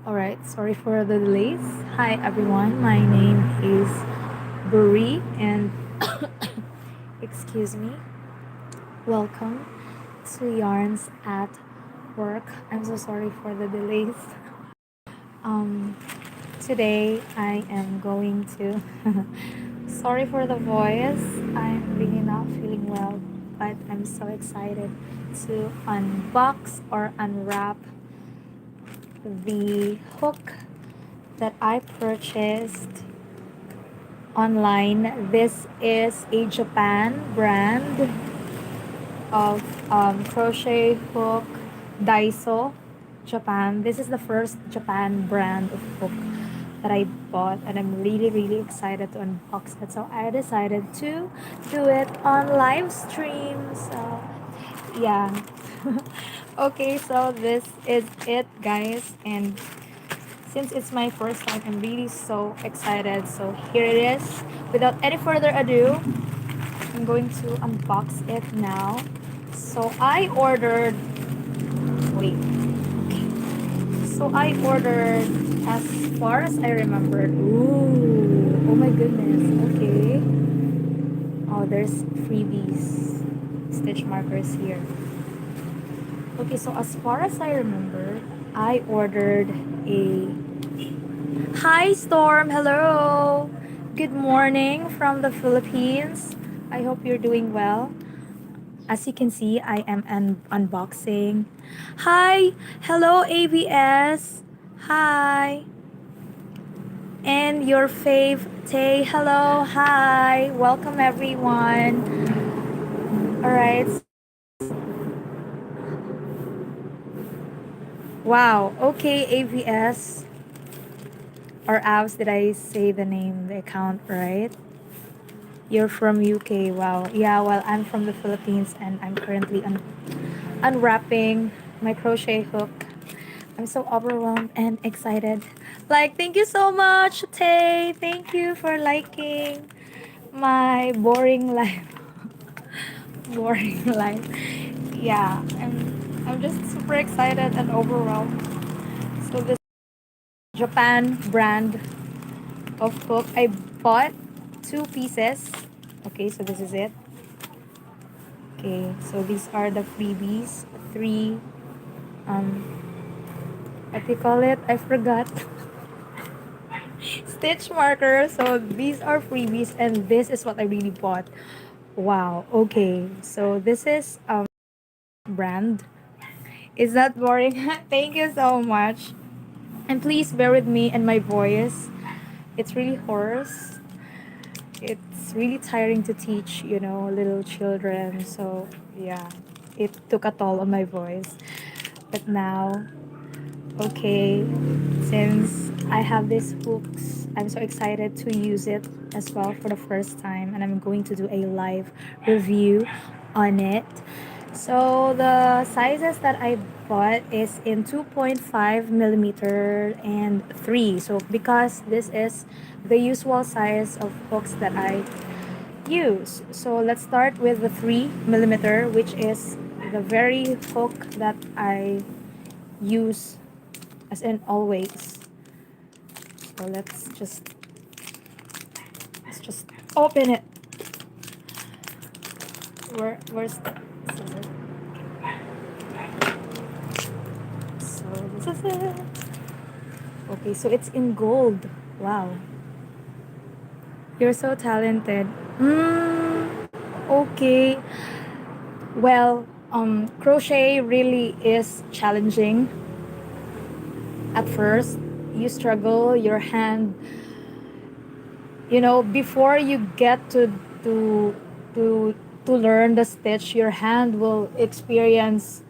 All right, sorry for the delays. Hi everyone, my name is Bree and excuse me. Welcome to Yarns at Work. I'm so sorry for the delays. Um Today I am going to sorry for the voice. I'm really not feeling well, but I'm so excited to unbox or unwrap the hook that I purchased online. This is a Japan brand of crochet hook, Daiso, Japan. This is the first Japan brand of hook that I bought, and I'm really excited to unbox it. So I decided to do it on live stream. So yeah. Okay, so this is it, guys, and since it's my first time, I'm really so excited. So here it is. Without any further ado, I'm going to unbox it now. So I ordered, wait, okay. So I ordered, as far as I remembered, ooh, oh my goodness, okay. Oh, there's freebies, stitch markers here. Okay, so as far as I remember, I ordered a Hi Storm, hello. Good morning from the Philippines. I hope you're doing well. As you can see, I am unboxing. Hi, hello ABS. Hi. And your fave Tay, hello. Hi. Welcome everyone. All right. Wow. Okay, ABS or abs, did I say the name, the account right? You're from UK. Wow. Yeah, well, I'm from the Philippines and I'm currently unwrapping my crochet hook. I'm so overwhelmed and excited. Like, thank you so much, Tay. Thank you for liking my boring life. Boring life. Yeah, I'm just super excited and overwhelmed. So this Japan brand of hook, I bought two pieces. Okay, so this is it. Okay, so these are the freebies. Three, um, what do you call it? I forgot. Stitch markers. So these are freebies, and this is what I really bought. Wow. Okay, so this is brand. Is that boring? Thank you so much. And please bear with me and my voice. It's really hoarse. It's really tiring to teach, little children. So yeah, it took a toll on my voice. But now, okay, since I have these hooks, I'm so excited to use it as well for the first time, and I'm going to do a live review on it. So the sizes that I bought is in 2.5 millimeter and 3. So because this is the usual size of hooks that I use. So let's start with the 3 millimeter, which is the very hook that I use as in always. So let's just open it. Where's the scissors? So this is it. Okay, so it's in gold. Wow, you're so talented. Okay. Well, crochet really is challenging. At first, you struggle. Your hand, before you get to to to learn the stitch, your hand will experience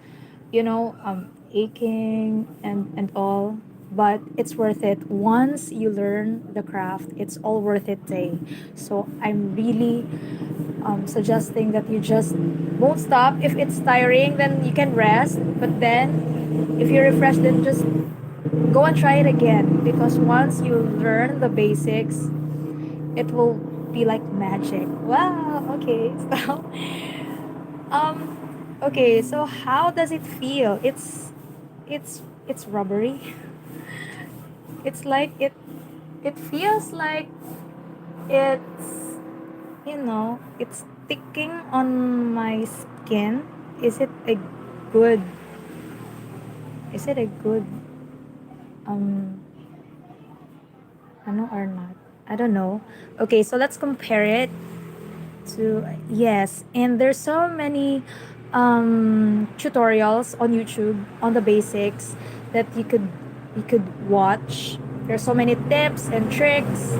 aching and all, but it's worth it. Once you learn the craft, it's all worth it, day. So I'm really suggesting that you just won't stop. If it's tiring, then you can rest, but then if you're refreshed, then just go and try it again, because once you learn the basics, it will be like magic. Wow. Okay. So okay, so how does it feel? It's it's rubbery. It's like it feels like it's, it's sticking on my skin. Is it a good is it a good um ano or not? I don't know. Okay, so let's compare it to, yes, and there's so many tutorials on YouTube on the basics that you could watch. There's so many tips and tricks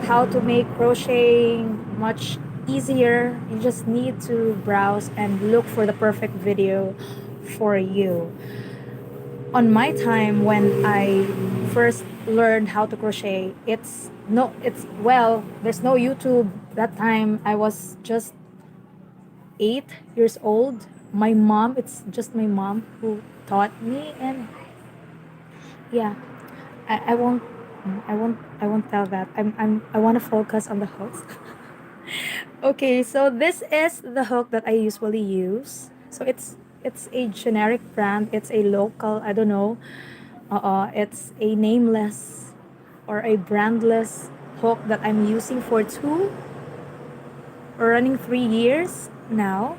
how to make crocheting much easier. You just need to browse and look for the perfect video for you. On my time when I first learned how to crochet, it's well, there's no YouTube. That time I was just 8 years old. It's just my mom who taught me, and yeah, I won't tell that. I want to focus on the hooks. Okay, so this is the hook that I usually use. So it's a generic brand. It's a local. I don't know. It's a nameless or a brandless hook that I'm using for 3 years now.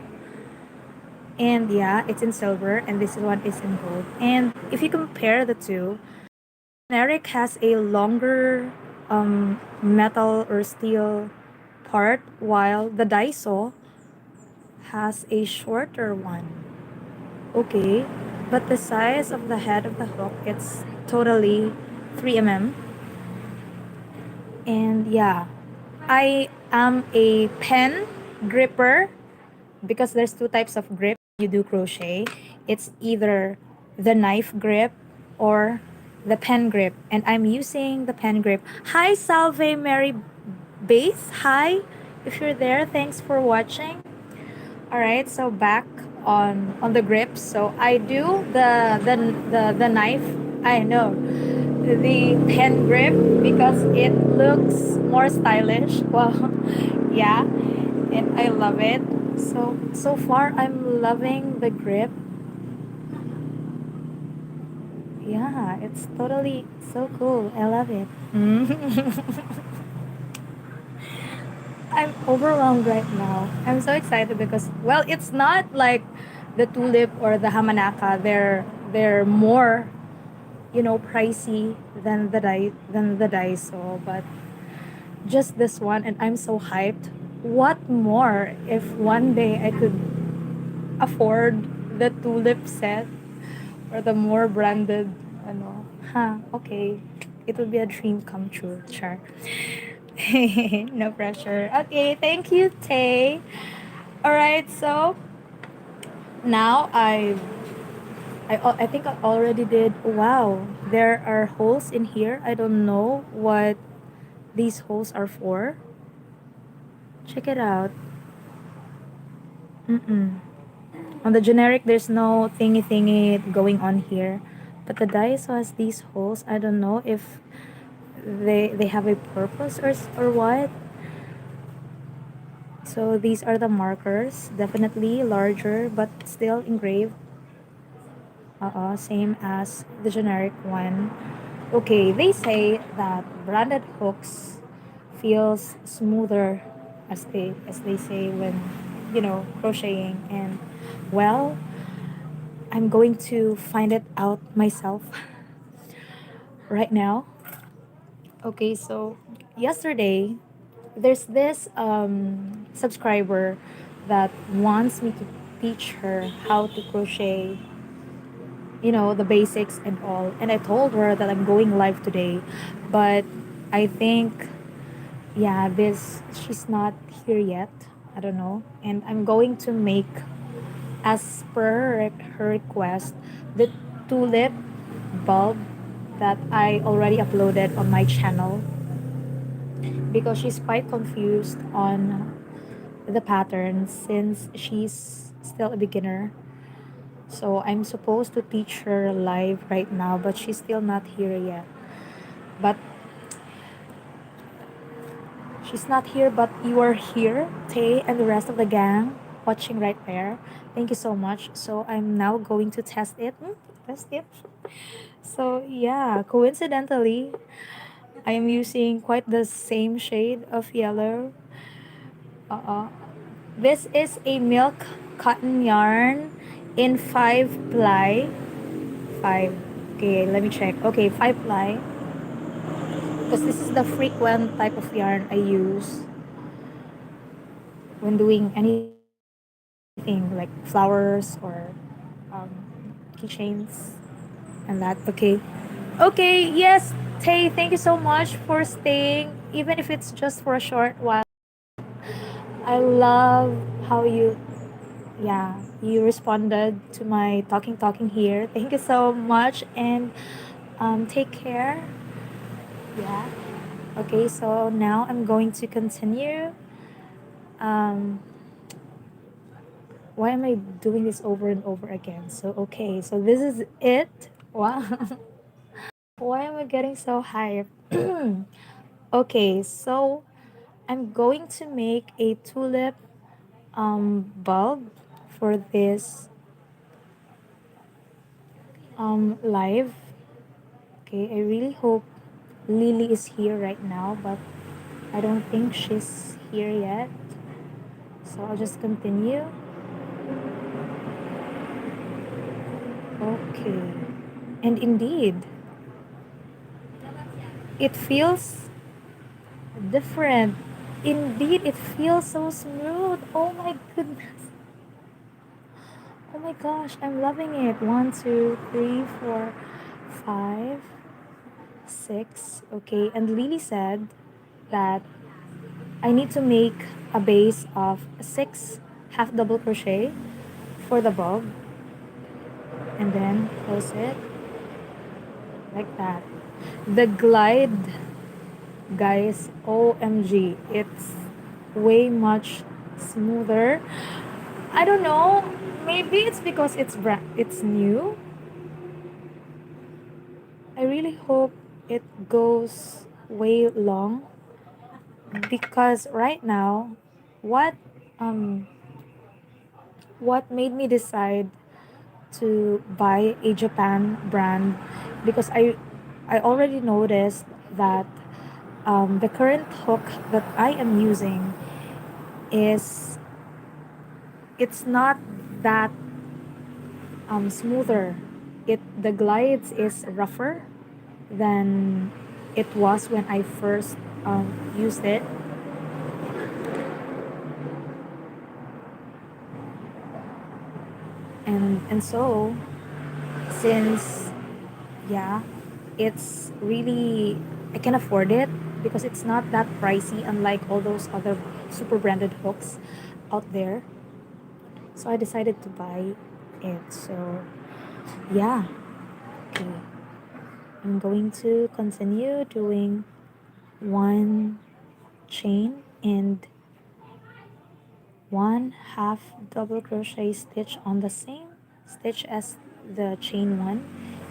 And yeah, it's in silver, and this one is in gold. And if you compare the two, generic has a longer metal or steel part, while the Daiso has a shorter one. Okay, but the size of the head of the hook, it's totally 3 mm. And yeah, I am a pen gripper because there's two types of grip you do crochet. It's either the knife grip or the pen grip, and I'm using the pen grip. Hi Salve Mary Base. Hi, if you're there, thanks for watching. All right, so back on the grips. So I do the knife. I know the pen grip because it looks more stylish. Well, yeah, and I love it. So far I'm loving the grip. Yeah, it's totally so cool. I love it. I'm overwhelmed right now. I'm so excited because, well, it's not like the tulip or the hamanaka. They're more, pricey than the daiso, but just this one, and I'm so hyped. What more if one day I could afford the tulip set or the more branded, okay, it would be a dream come true. Sure. No pressure. Okay, thank you, Tay. All right, so now I think I already did. Wow, there are holes in here. I don't know what these holes are for. Check it out. Mm-mm. On the generic, there's no thingy thingy going on here, but the Daiso has these holes. I don't know if they have a purpose or what. So these are the markers, definitely larger but still engraved. Same as the generic one. Okay, they say that branded hooks feels smoother, as they say when crocheting, and well, I'm going to find it out myself right now. Okay, so yesterday there's this subscriber that wants me to teach her how to crochet, the basics and all. And I told her that I'm going live today, but I think, yeah, this she's not here yet. I don't know. And I'm going to make, as per her request, the tulip bulb that I already uploaded on my channel, because she's quite confused on the pattern since she's still a beginner. So I'm supposed to teach her live right now, but she's still not here yet. But she's not here, but you are here, Tay, and the rest of the gang watching right there. Thank you so much. So I'm now going to test it. Best tip. So yeah, coincidentally, I am using quite the same shade of yellow. Uh, this is a milk cotton yarn in 5 ply. Five. Okay, let me check. Okay, 5 ply. Because this is the frequent type of yarn I use when doing anything like flowers or keychains and that. Okay. Okay, yes, Tay, thank you so much for staying, even if it's just for a short while. I love how you responded to my talking here. Thank you so much, and take care. Yeah. Okay, so now I'm going to continue. Um, why am I doing this over and over again? So, okay, so this is it. Wow. Why am I getting so hyped? Okay, so I'm going to make a tulip bulb for this live. Okay, I really hope Lily is here right now, but I don't think she's here yet. So I'll just continue. Okay. And indeed, it feels different. Indeed, it feels so smooth. Oh my goodness. Oh my gosh, I'm loving it. One, two, three, four, five, six. Okay, and Lily said that I need to make a base of six half double crochet for the bulb and then close it like that. The glide, guys, OMG, it's way much smoother. I don't know, maybe it's because it's new. I really hope it goes way long because right now, what um what made me decide to buy a Japan brand, because I already noticed that the current hook that I am using is it's not that smoother. The glides is rougher than it was when I first used it, and so since yeah, it's really I can afford it because it's not that pricey unlike all those other super branded hooks out there. So I decided to buy it. So yeah, okay. I'm going to continue doing one chain and one half double crochet stitch on the same stitch as the chain one,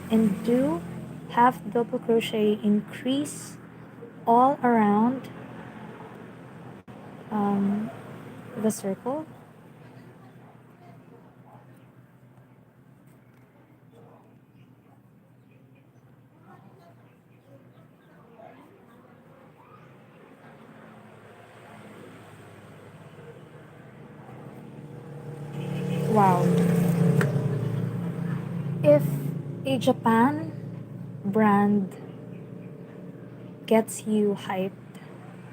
and do half double crochet increase all around um, the circle. Wow. If a Japan brand gets you hyped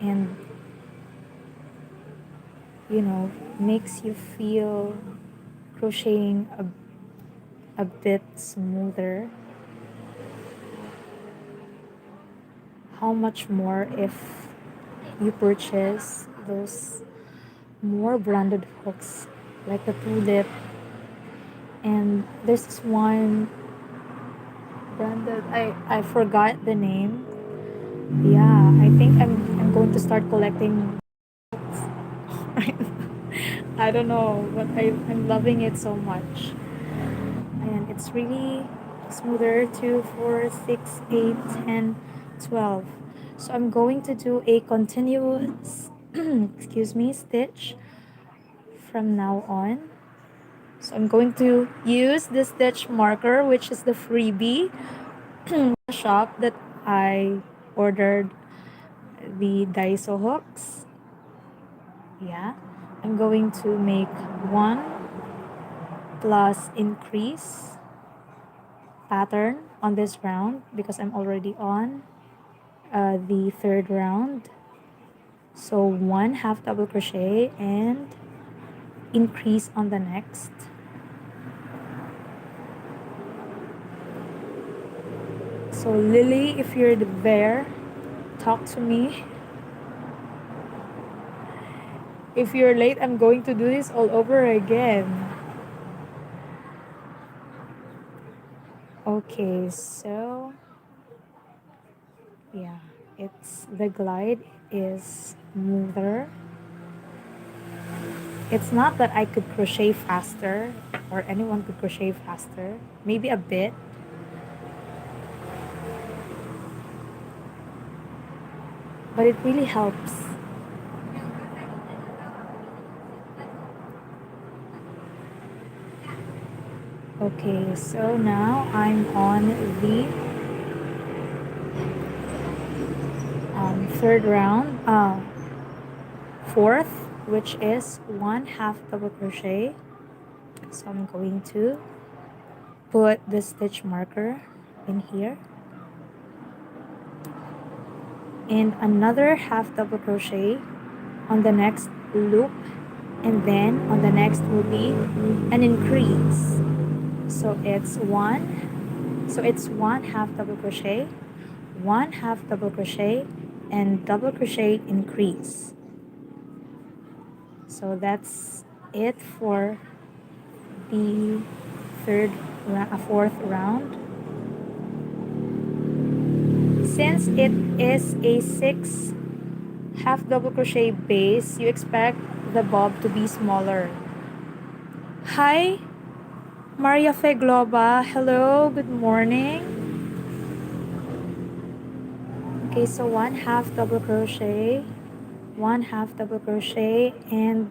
and makes you feel crocheting a bit smoother, how much more if you purchase those more branded hooks like the tulip, and there's this one branded, I forgot the name. Yeah, I think I'm going to start collecting. I don't know, but I'm loving it so much. And it's really smoother. 2, 4, 6, 8, 10, 12. So I'm going to do a continuous excuse me stitch from now on. So I'm going to use the stitch marker, which is the freebie shop that I ordered the Daiso hooks. Yeah, I'm going to make 1 plus increase pattern on this round because I'm already on the third round. So 1 half double crochet and increase on the next. So Lily, if you're there, talk to me. If you're late, I'm going to do this all over again. Okay, so yeah, it's the glide is smoother. It's not that I could crochet faster or anyone could crochet faster, maybe a bit, but it really helps. Okay, so now I'm on the third round, fourth, which is 1 half double crochet. So I'm going to put the stitch marker in here and another half double crochet on the next loop, and then on the next will be an increase. So it's 1 half double crochet, 1 half double crochet, and double crochet increase. So that's it for the fourth round. Since it is a 6 half double crochet base, you expect the bob to be smaller. Hi, Maria Fe Globa. Hello, good morning. Okay, so 1 half double crochet, 1 half double crochet, and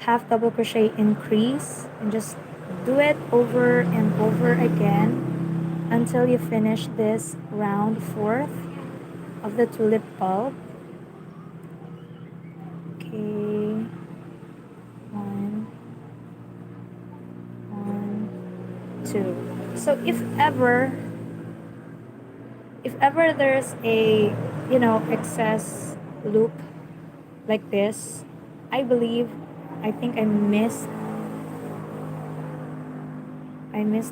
half double crochet increase, and just do it over and over again until you finish this round fourth of the tulip bulb. Okay, one, 2. So if ever there's a excess loop like this, I believe I think I missed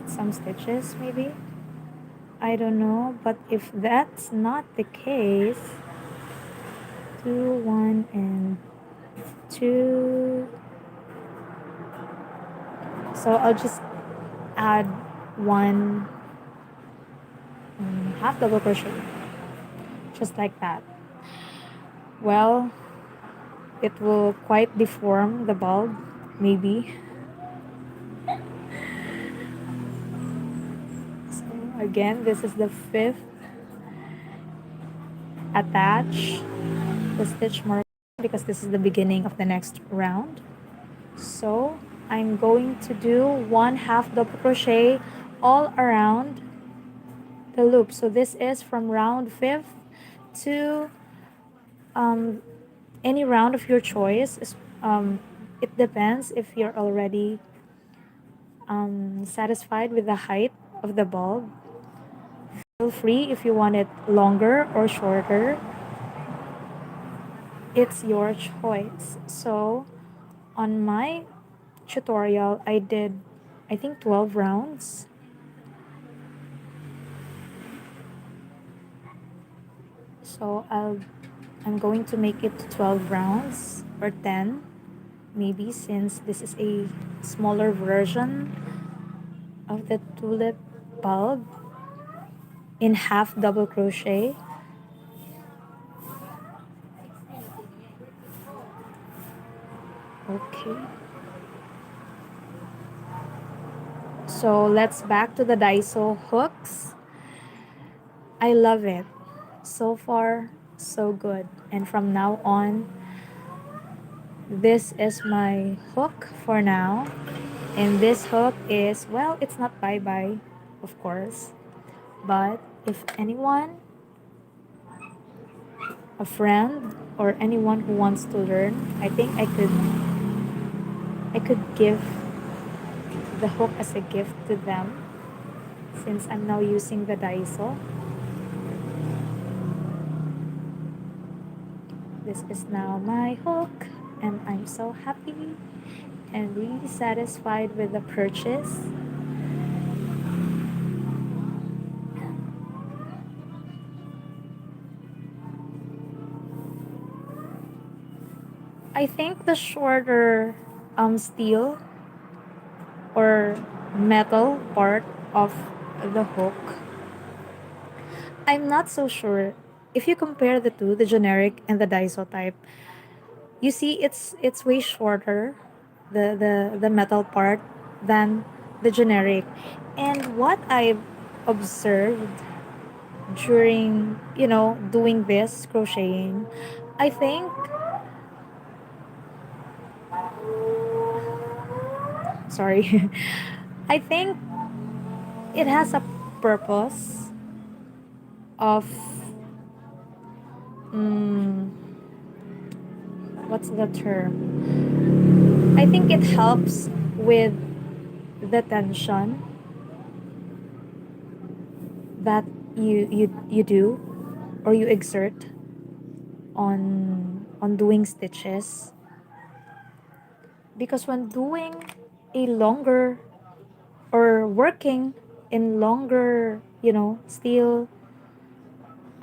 some stitches maybe. I don't know, but if that's not the case, 2, 1, and 2. So I'll just add 1 half double crochet, just like that. Well, it will quite deform the bulb, maybe. So again, this is the 5th attach the stitch marker because this is the beginning of the next round. So I'm going to do 1 half double crochet all around the loop. So this is from round 5th to any round of your choice. It depends if you're already satisfied with the height of the bulb. Feel free if you want it longer or shorter. It's your choice. So on my tutorial, I did, I think, 12 rounds. So I'm going to make it 12 rounds or 10 maybe, since this is a smaller version of the tulip bulb in half double crochet. Okay. So let's back to the Daiso hooks. I love it. So far, so good. And from now on, this is my hook for now. And this hook is, well, it's not bye bye, of course. But if anyone, a friend, or anyone who wants to learn, I think I could give the hook as a gift to them since I'm now using the Daiso. This is now my hook, and I'm so happy and really satisfied with the purchase. I think the shorter steel or metal part of the hook, I'm not so sure. If you compare the two, the generic and the Daiso type, you see it's way shorter, the metal part, than the generic. And what I've observed during, doing this crocheting, I think, sorry, I think it has a purpose of, mm, what's the term? I think it helps with the tension that you do or you exert on doing stitches, because when doing a longer or working in longer, steel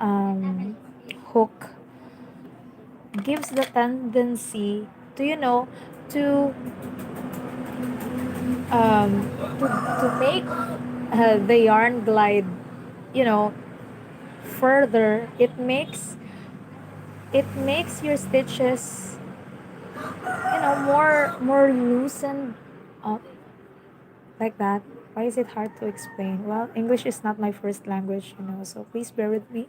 um, hook, gives the tendency to, to um, to make the yarn glide, you know further. It makes your stitches, more loosened up, like that. Why is it hard to explain? Well, English is not my first language, so please bear with me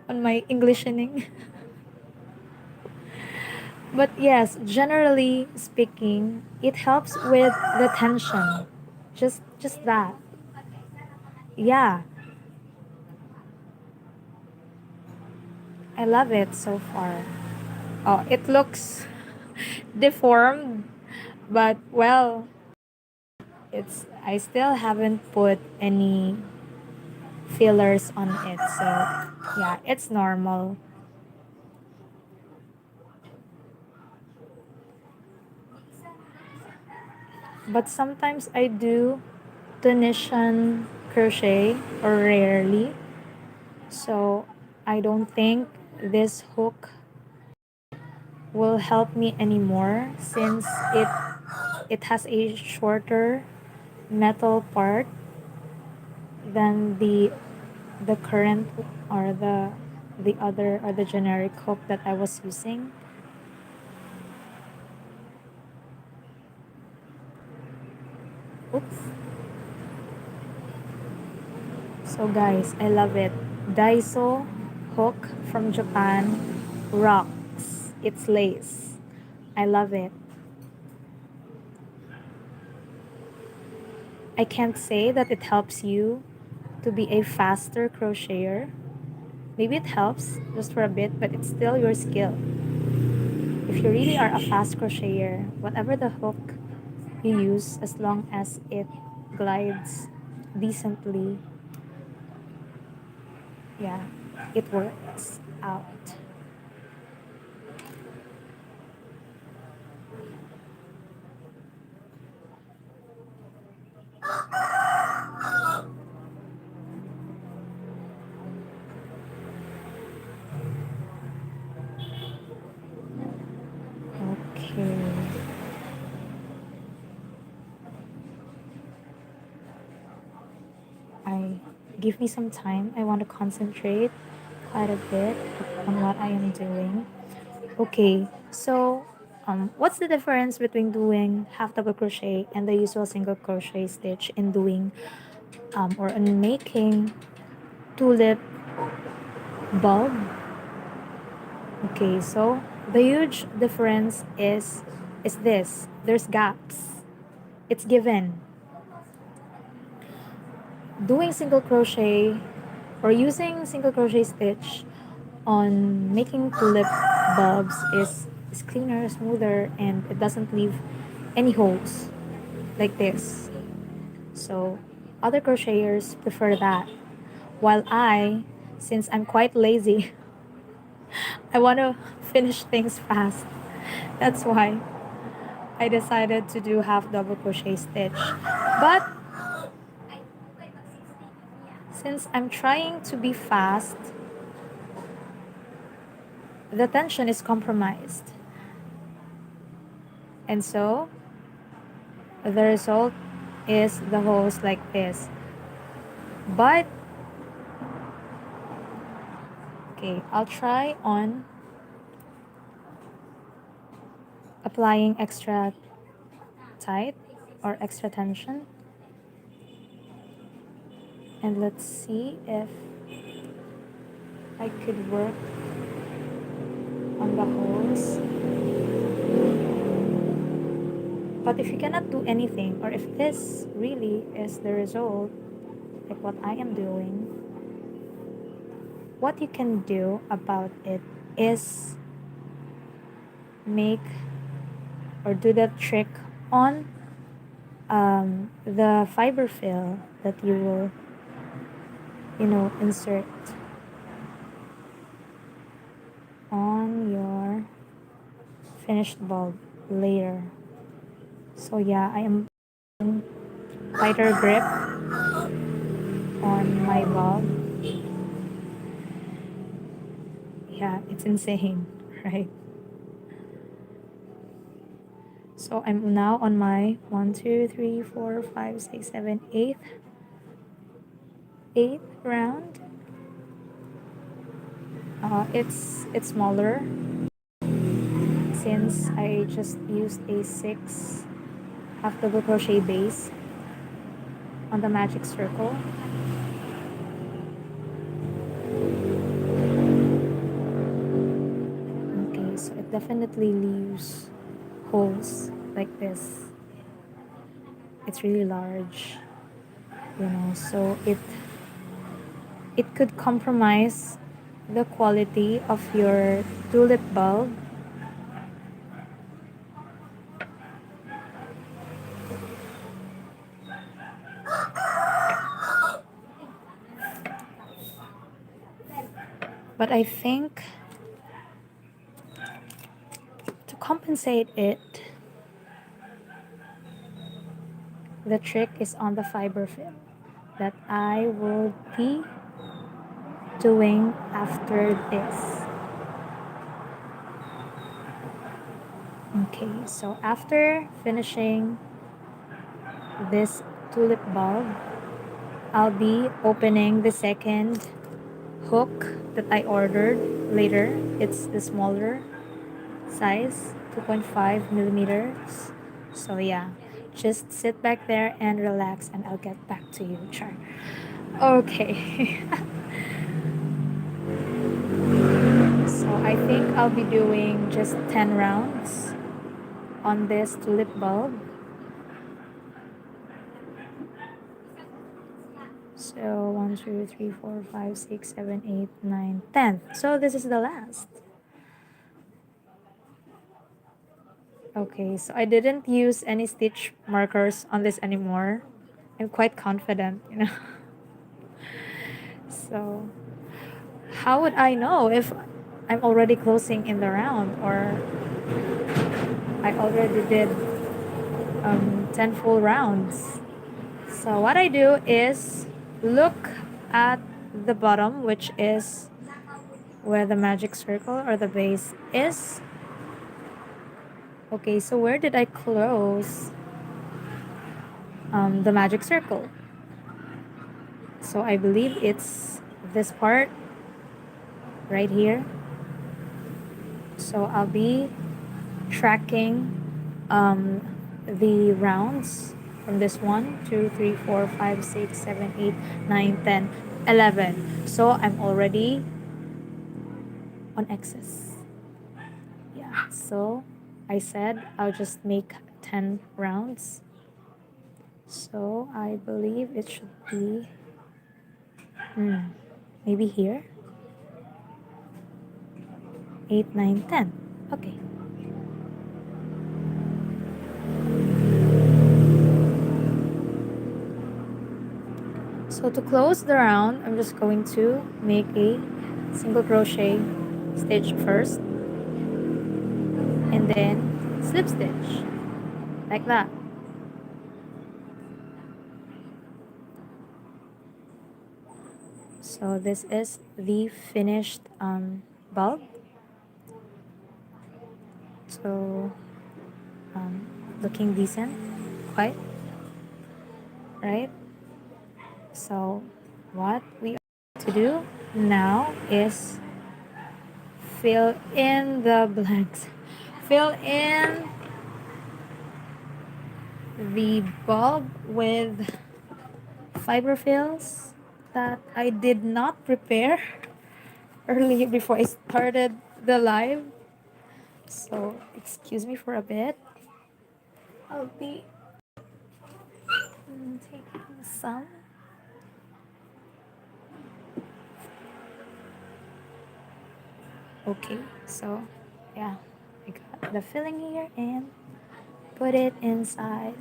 on my Englishening. But yes, generally speaking, it helps with the tension. Just that. Yeah, I love it so far. Oh, it looks deformed, but well, I still haven't put any fillers on it, so yeah, it's normal. But sometimes I do Tunisian crochet, or rarely. So I don't think this hook will help me anymore, since it has a shorter metal part than the current, or the other, or the generic hook that I was using. Oops. So guys, I love it. Daiso hook from Japan rocks. It's lace. I love it. I can't say that it helps you to be a faster crocheter. Maybe it helps just for a bit, but it's still your skill. If you really are a fast crocheter, whatever the hook you use, as long as it glides decently, yeah, it works out. Okay. I Give me some time. I want to concentrate quite a bit on what I am doing. Okay, so what's the difference between doing half double crochet and the usual single crochet stitch in doing, or in making tulip bulb? Okay, so the huge difference is this: there's gaps. it's given. Doing single crochet or using single crochet stitch on making tulip bulbs is cleaner, smoother, and it doesn't leave any holes like this. So other crocheters prefer that. While since I'm quite lazy, I want to finish things fast. That's why I decided to do half double crochet stitch. But since I'm trying to be fast, the tension is compromised. And so the result is the holes like this. But okay, I'll try on applying extra tight or extra tension. And let's see if I could work on the holes. But if you cannot do anything, or if this really is the result, like what I am doing, what you can do about it is make or do that trick on the fiber fill that you will, insert on your finished bulb later. So yeah, I am tighter grip on my bulb. Yeah, it's insane, right? So I'm now on my 1, 2, 3, 4, 5, 6, 7, 8th round. It's smaller since I just used a 6 half double crochet base on the magic circle. Okay, so it definitely leaves holes like this. It's really large, so it could compromise the quality of your tulip bulb. But I think to compensate it, the trick is on the fiber fill that I will be doing after this. Okay, so after finishing this tulip bulb, I'll be opening the second hook that I ordered later. It's the smaller size, 2.5 millimeters. So yeah, just sit back there and relax and I'll get back to you, Char. Okay. So I think I'll be doing just 10 rounds on this tulip bulb. So 1, 2, 3, 4, 5, 6, 7, 8, 9, 10. So this is the last. Okay, so I didn't use any stitch markers on this anymore. I'm quite confident. So how would I know if I'm already closing in the round or I already did 10 full rounds? So what I do is look at the bottom, which is where the magic circle or the base is. Okay, so where did I close the magic circle? So I believe it's this part right here. So I'll be tracking the rounds from this 1, 2, 3, 4, 5, 6, 7, 8, 9, 10, 11. So I'm already on excess. Yeah, so I said I'll just make 10 rounds. So I believe it should be maybe here. 8, 9, 10. Okay. So to close the round, I'm just going to make a single crochet stitch first and then slip stitch like that. So this is the finished bulb. So looking decent, quite right. So what we are to do now is fill in the blanks. Fill in the bulb with fiber fills that I did not prepare earlier before I started the live. So excuse me for a bit. I'll be taking some. Okay, so yeah, I got the filling here and put it inside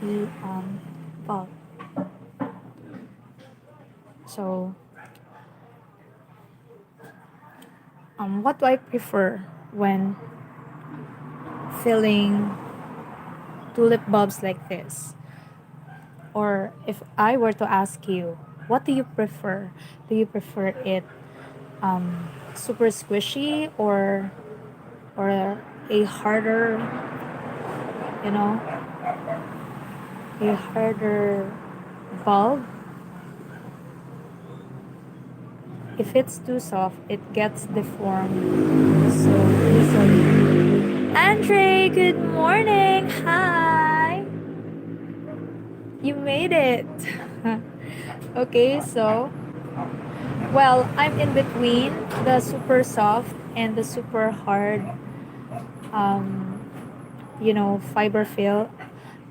the bulb. So what do I prefer when filling tulip bulbs like this? Or if I were to ask you, what do you prefer? Do you prefer it super squishy or a harder, you know, a harder bulb? If it's too soft, it gets deformed so easily. Andre, good morning. Hi. You made it. Okay, so well, I'm in between the super soft and the super hard um fiber fill.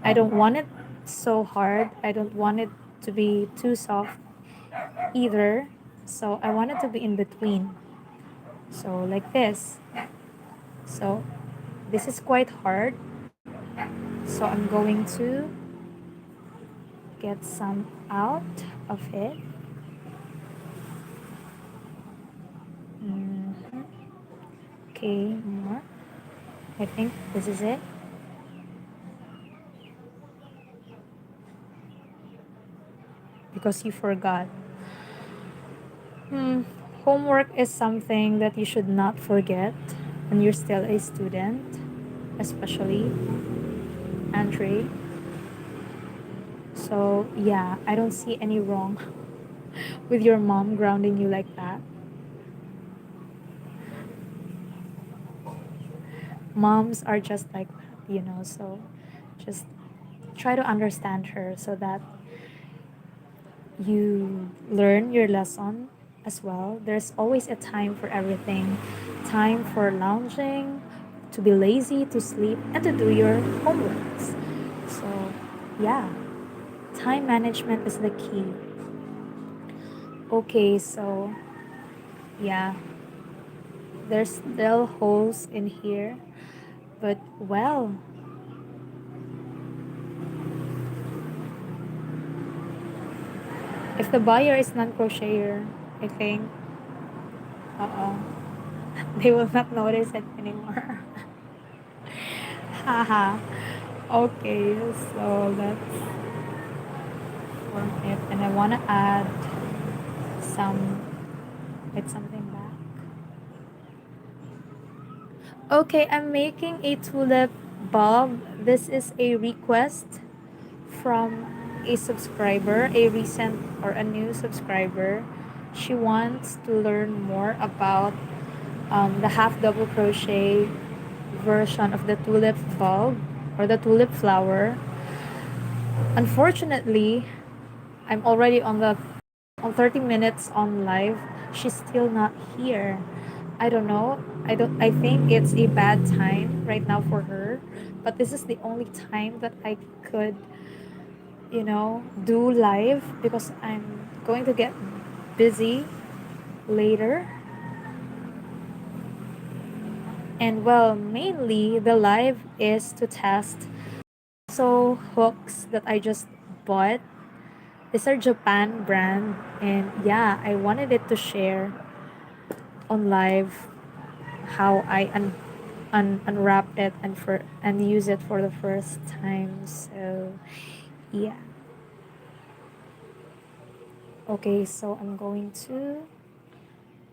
I don't want it so hard. I don't want it to be too soft either. So I want it to be in between. So like this. So this is quite hard. So I'm going to get some out of it. Mhm. Okay, more. I think this is it. Because you forgot. Hmm. Homework is something that you should not forget when you're still a student, especially Andre. So yeah, I don't see any wrong with your mom grounding you like that. Moms are just like that. So just try to understand her so that you learn your lesson as well. There's always a time for everything, time for lounging, to be lazy, to sleep, and to do your homeworks. So, yeah, time management is the key. Okay, so yeah, there's still holes in here, but well, if the buyer is non-crocheter, I think, uh-oh, they will not notice it anymore. Haha. Okay, so that's form it, and I want to add some with something back. Okay, I'm making a tulip bulb. This is a request from a subscriber, a recent or a new subscriber. She wants to learn more about the half double crochet version of the tulip bulb or the tulip flower. Unfortunately, I'm already on 30 minutes on live. She's still not here. I don't know. I think it's a bad time right now for her, but this is the only time that I could do live because I'm going to get busy later. And well, mainly the live is to test so hooks that I just bought. These are Japan brand, and yeah, I wanted it to share on live how I unwrap it and use it for the first time. So yeah. Okay, so I'm going to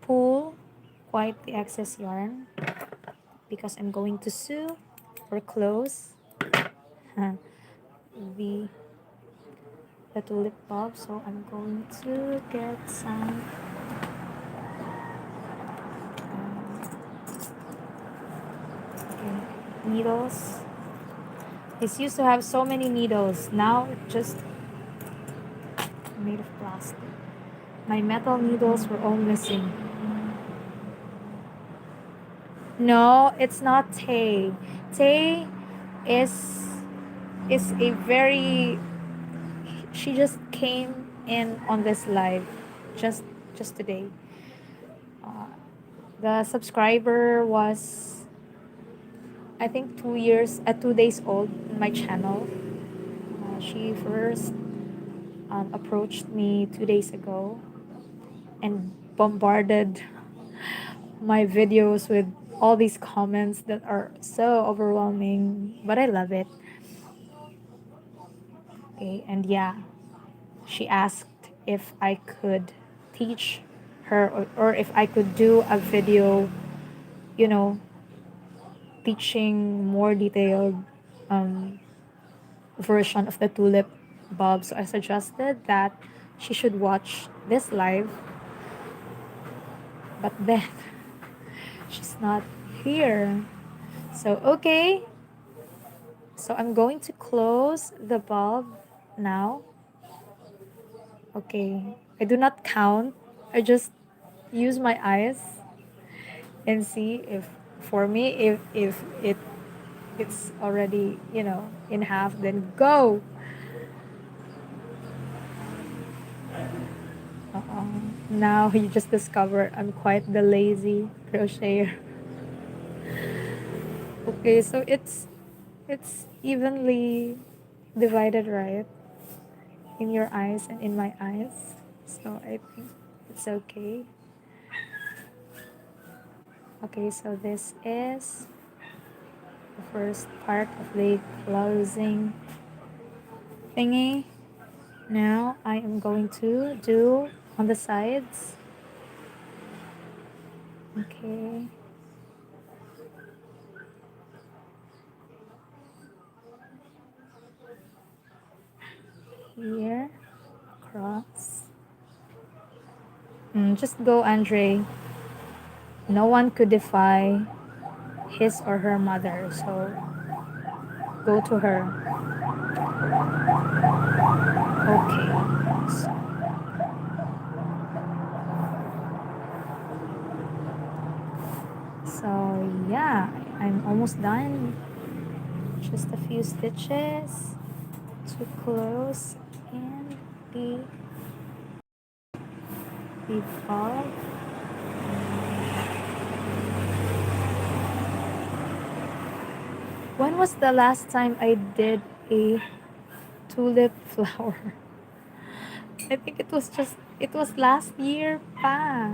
pull quite the excess yarn because I'm going to sew or close the the tulip bulb. So I'm going to get some okay, needles. This used to have so many needles. Now it just made of plastic. My metal needles were all missing. No, it's not Tay. Tay is is a very she just came in on this live just today. The subscriber was I think 2 years 2 days old in my channel. She first approached me 2 days ago and bombarded my videos with all these comments that are so overwhelming, but I love it. Okay, and yeah, she asked if I could teach her or if I could do a video, you know, teaching more detailed um, version of the tulip bulb. So I suggested that she should watch this live, but then she's not here. So, okay. So I'm going to close the bulb now. Okay. I do not count. I just use my eyes and see if for me if it's already, in half, then go. Now you just discovered I'm quite the lazy crocheter. Okay, so it's evenly divided, right? In your eyes and in my eyes. So I think it's okay. Okay, so this is the first part of the closing thingy. Now I am going to do on the sides. Okay. Here, across. Just go, Andre. No one could defy his or her mother, so go to her. Okay. So yeah, I'm almost done. Just a few stitches to close and the bulb. When was the last time I did a tulip flower? I think it was last year pa.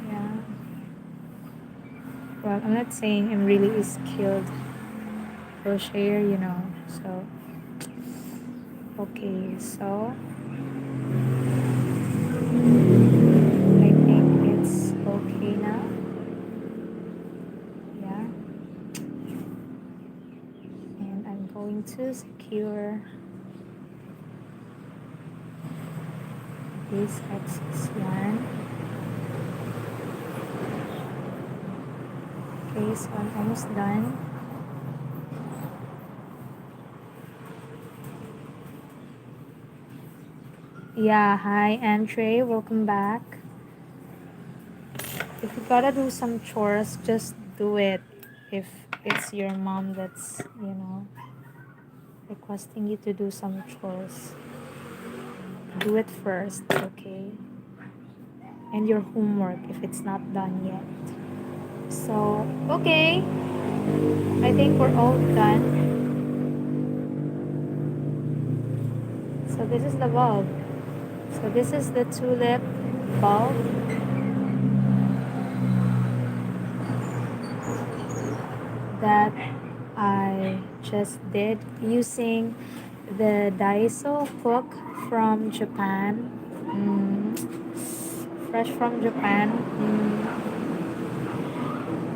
Yeah. Well, I'm not saying I'm really a skilled crocheter, So, okay, so I think it's okay now. Yeah. And I'm going to secure this excess yarn. Okay, so I'm almost done. Yeah, hi Andre, welcome back. If you gotta do some chores, just do it. If it's your mom that's, requesting you to do some chores, do it first, okay? And your homework if it's not done yet. So, okay, I think we're all done. So this is the bulb. So this is the tulip bulb that I just did using the Daiso hook from Japan. Fresh from Japan.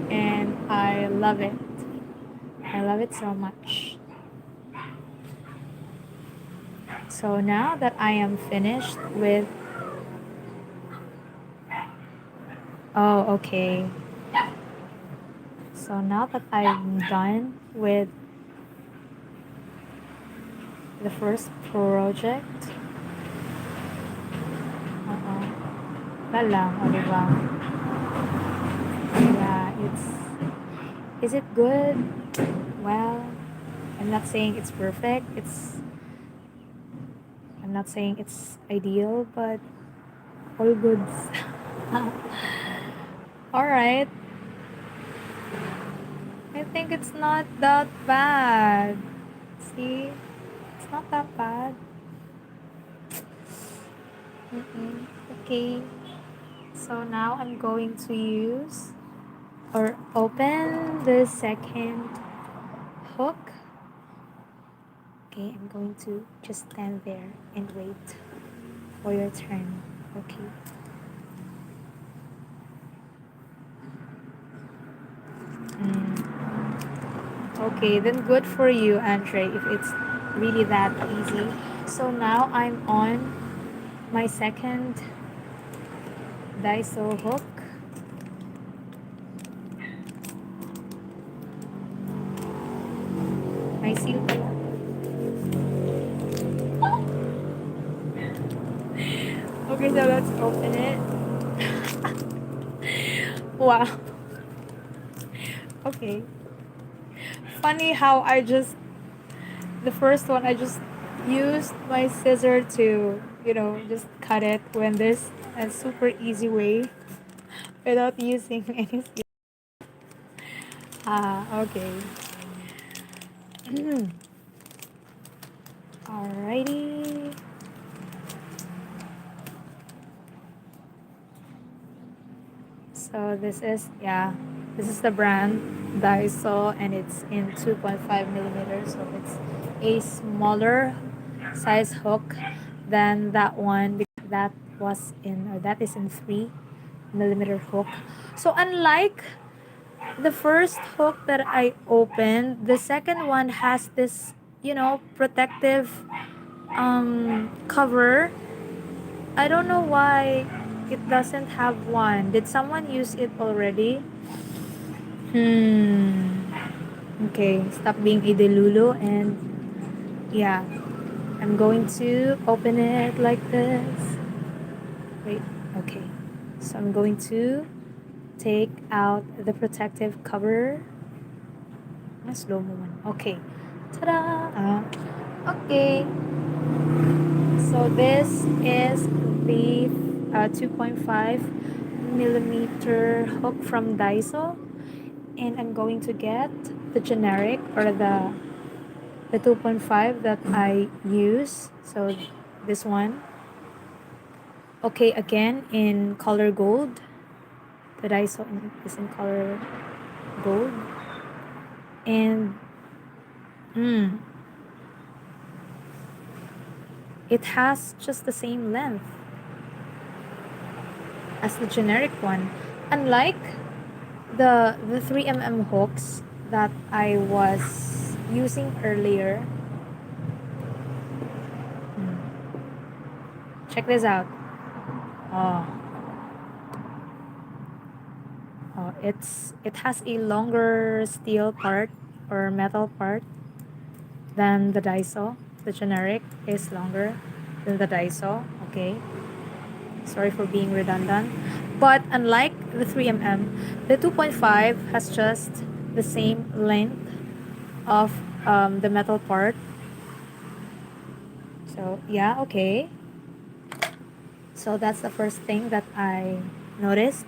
And I love it. I love it so much. So now that I am finished with... Oh, okay. So now that I'm done with the first project, lang, o diba? Yeah, is it good? Well, I'm not saying it's perfect. I'm not saying it's ideal, but all goods. Alright. I think it's not that bad. See? It's not that bad. Okay. So now I'm going to use or open the second hook. Okay, I'm going to just stand there and wait for your turn. Okay. Okay, then good for you, Andre, if it's really that easy. So now I'm on my second Daiso hook. My seal. Okay, so let's open it. Wow. Okay. Funny how the first one, I just used my scissor to, just cut it when there's a super easy way without using any scissors. Okay. Alrighty. So this is the brand Daiso, and it's in 2.5 millimeters. So it's a smaller size hook than that one, because that is in 3 millimeter hook. So unlike the first hook that I opened, the second one has this, protective cover. I don't know why it doesn't have one. Did someone use it already? Okay, stop being a delulu, and yeah, I'm going to open it like this. Wait, okay. So I'm going to take out the protective cover. Slow mo man. Okay. Ta-da! Okay. So this is the 2.5 millimeter hook from Daiso, and I'm going to get the generic, or the 2.5 that I use. So this one. Okay, again in color gold. The Daiso is in color gold, and it has just the same length as the generic one, unlike the 3mm hooks that I was using earlier. Check this out. Oh, it has a longer steel part or metal part than the Daiso. The generic is longer than the Daiso. Okay, sorry for being redundant, But unlike the 3mm, the 2.5 has just the same length of the metal part. So yeah, okay. So that's the first thing that I noticed.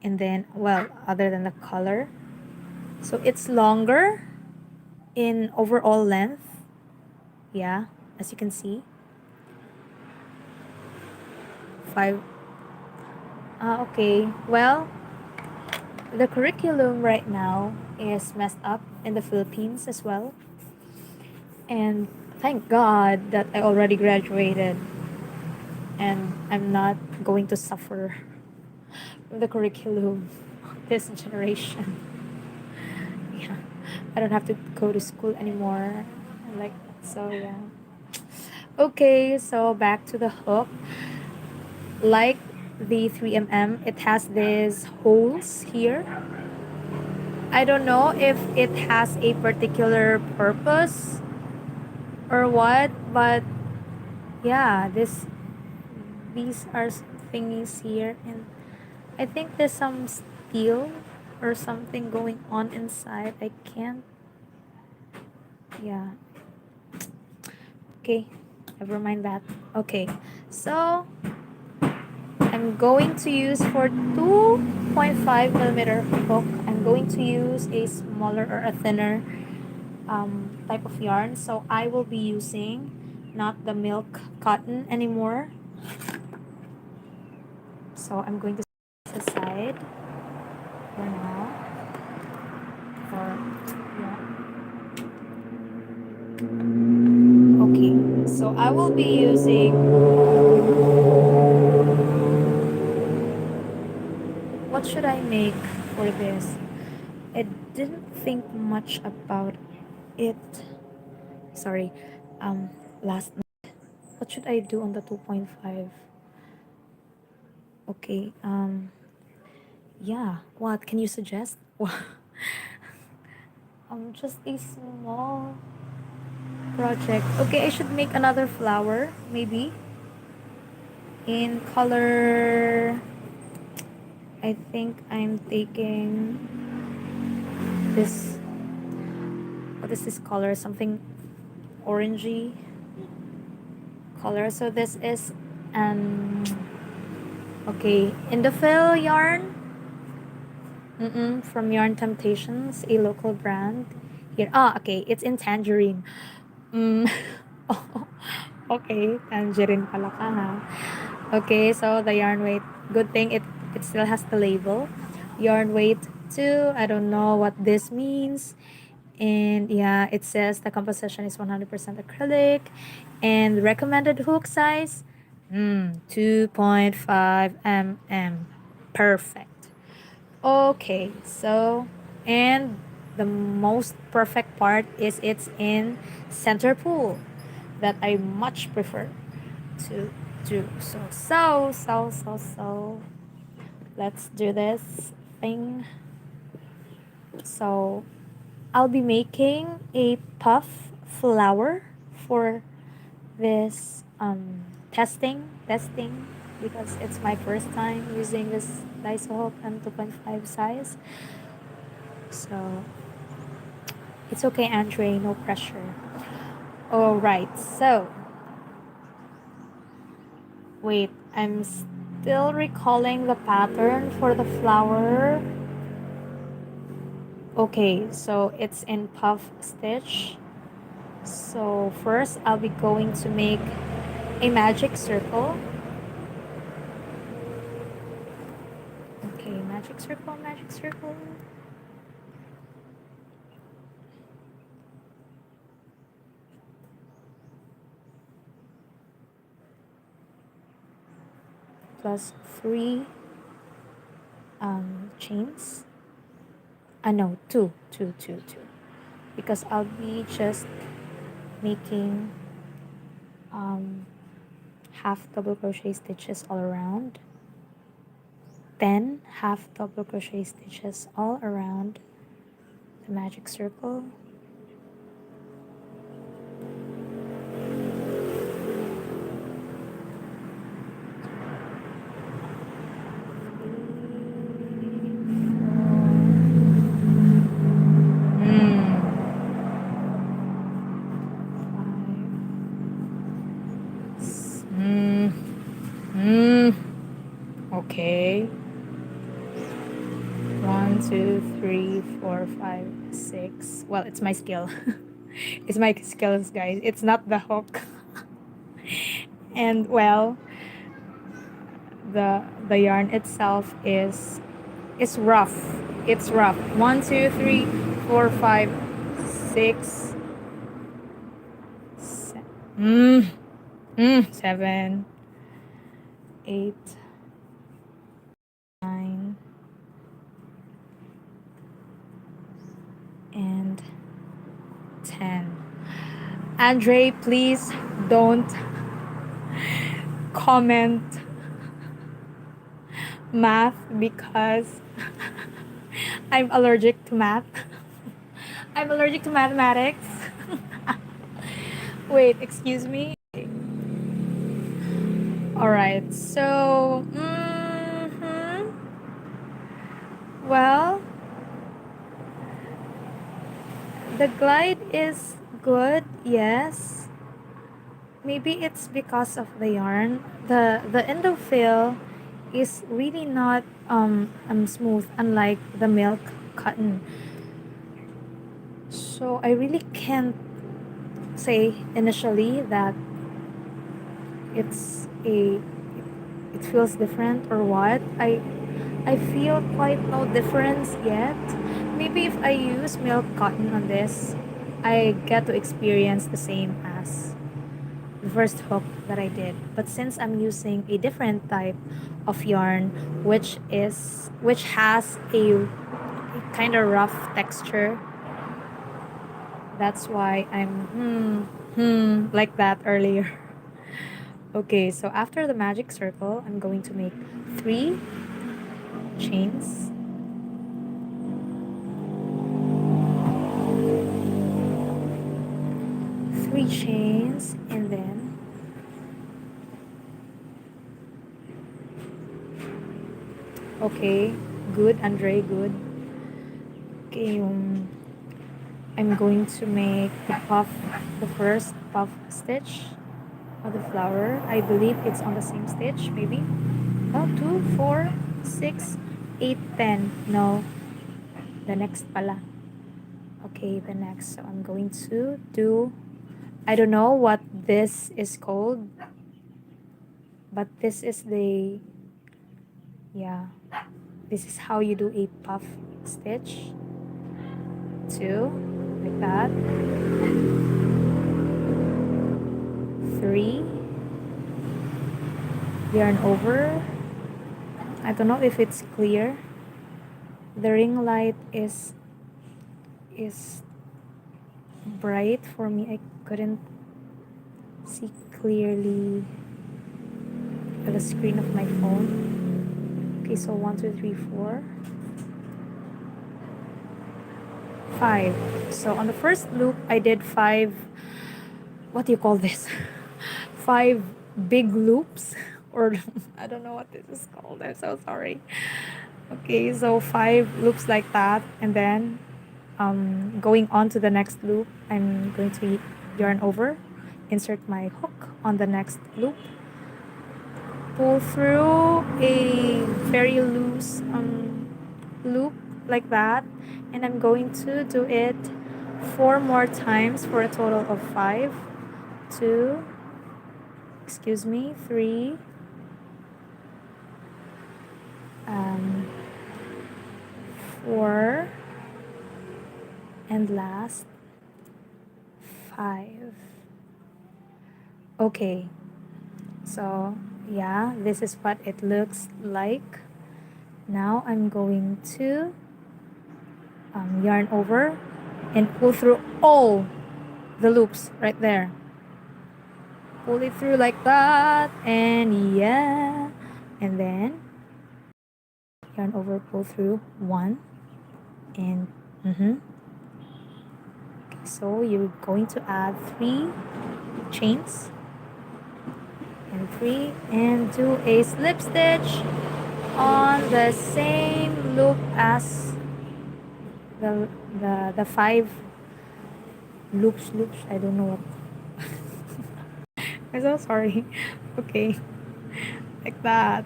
And then, well, other than the color, so it's longer in overall length. Yeah, as you can see. 5. Okay, well, the curriculum right now is messed up in the Philippines as well. And thank God that I already graduated and I'm not going to suffer from the curriculum this generation. Yeah, I don't have to go to school anymore. Like, so yeah. Okay, so back to the hook. Like the 3mm, it has these holes here. I don't know if it has a particular purpose or what, but yeah, these are thingies here, and I think there's some steel or something going on inside. I can't. Yeah. Okay. Never mind that. Okay. So I'm going to use for 2.5 millimeter hook. I'm going to use a smaller or a thinner type of yarn. So I will be using not the milk cotton anymore. So I'm going to set this aside for now. Or yeah. Okay. So I will be using. What should I make for this? I didn't think much about it. Sorry. Last night. What should I do on the 2.5? Okay. Yeah. What can you suggest? Just a small project. Okay, I should make another flower, maybe. In color, I think I'm taking this. What is this color? Something orangey color. So this is an okay Indophil yarn. From Yarn Temptations, a local brand here. Ah, okay, it's in tangerine. Mm. Oh, okay, tangerine pala ka ha. Okay, so the yarn weight. Good thing it still has the label. Yarn weight 2. I don't know what this means. And yeah, it says the composition is 100% acrylic. And recommended hook size 2.5 mm. Perfect. Okay, so and the most perfect part is it's in center pool that I much prefer to do. So let's do this thing. So I'll be making a puff flower for this testing because it's my first time using this Daiso hook and 2.5 size. So it's okay, Andre, no pressure. All right, so wait, I'm still recalling the pattern for the flower. Okay, so it's in puff stitch. So first I'll be going to make a magic circle. Okay, magic circle, magic circle. Plus 3 chains. No, two. Because I'll be just making half double crochet stitches all around, 10 half double crochet stitches all around the magic circle. Okay. 1, 2, 3, 4, 5, 6. Well, it's my skill. It's my skills, guys. It's not the hook. And well, the yarn itself is rough. It's rough. 1, 2, 3, 4, 5, 6, 7, 8, 9, and 10. Andre, please don't comment math because I'm allergic to math. I'm allergic to mathematics. Wait, excuse me. All right. So, well, the glide is good. Yes. Maybe it's because of the yarn. The endofill is really not smooth, unlike the milk cotton. So I really can't say initially that it's a it feels different or what. I feel quite no difference yet. Maybe if I use milk cotton on this, I get to experience the same as the first hook that I did. But since I'm using a different type of yarn, which has a kind of rough texture, that's why I'm like that earlier. Okay, so after the magic circle, I'm going to make 3 chains. 3 chains, and then okay, good, Andre, good. Okay, I'm going to make the first puff stitch of the flower. I believe it's on the same stitch, maybe. Oh, 2, 4, 6, 8, 10. No, the next pala. Okay, the next. So I'm going to do, I don't know what this is called, but this is the, yeah, this is how you do a puff stitch. 2, like that. 3, yarn over. I don't know if it's clear. The ring light is bright for me. I couldn't see clearly the screen of my phone. Okay, so 1, 2, 3, 4, 5. So on the first loop, I did 5. What do you call this? 5 big loops, or I don't know what this is called. I'm so sorry. Okay, so 5 loops like that, and then going on to the next loop, I'm going to yarn over, insert my hook on the next loop, pull through a very loose loop like that, and I'm going to do it 4 more times for a total of 5. 2, excuse me, 3, 4, and last 5. Okay, so yeah, this is what it looks like. Now I'm going to yarn over and pull through all the loops right there. Pull it through like that, and yeah, and then yarn over, pull through 1, and okay, so you're going to add 3 chains and 3, and do a slip stitch on the same loop as the 5 loops. I don't know what. I'm so sorry. Okay, like that.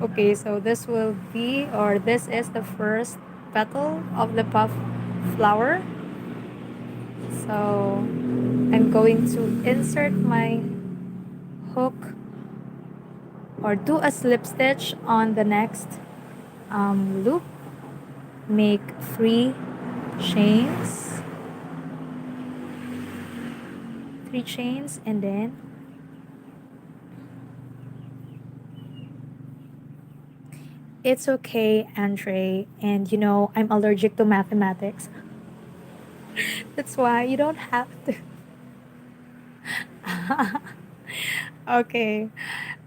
Okay, so this will be, or this is the first petal of the puff flower. So I'm going to insert my hook or do a slip stitch on the next loop. Make 3 chains, 3 chains, and then it's okay, Andre. And you know, I'm allergic to mathematics. That's why you don't have to. Okay.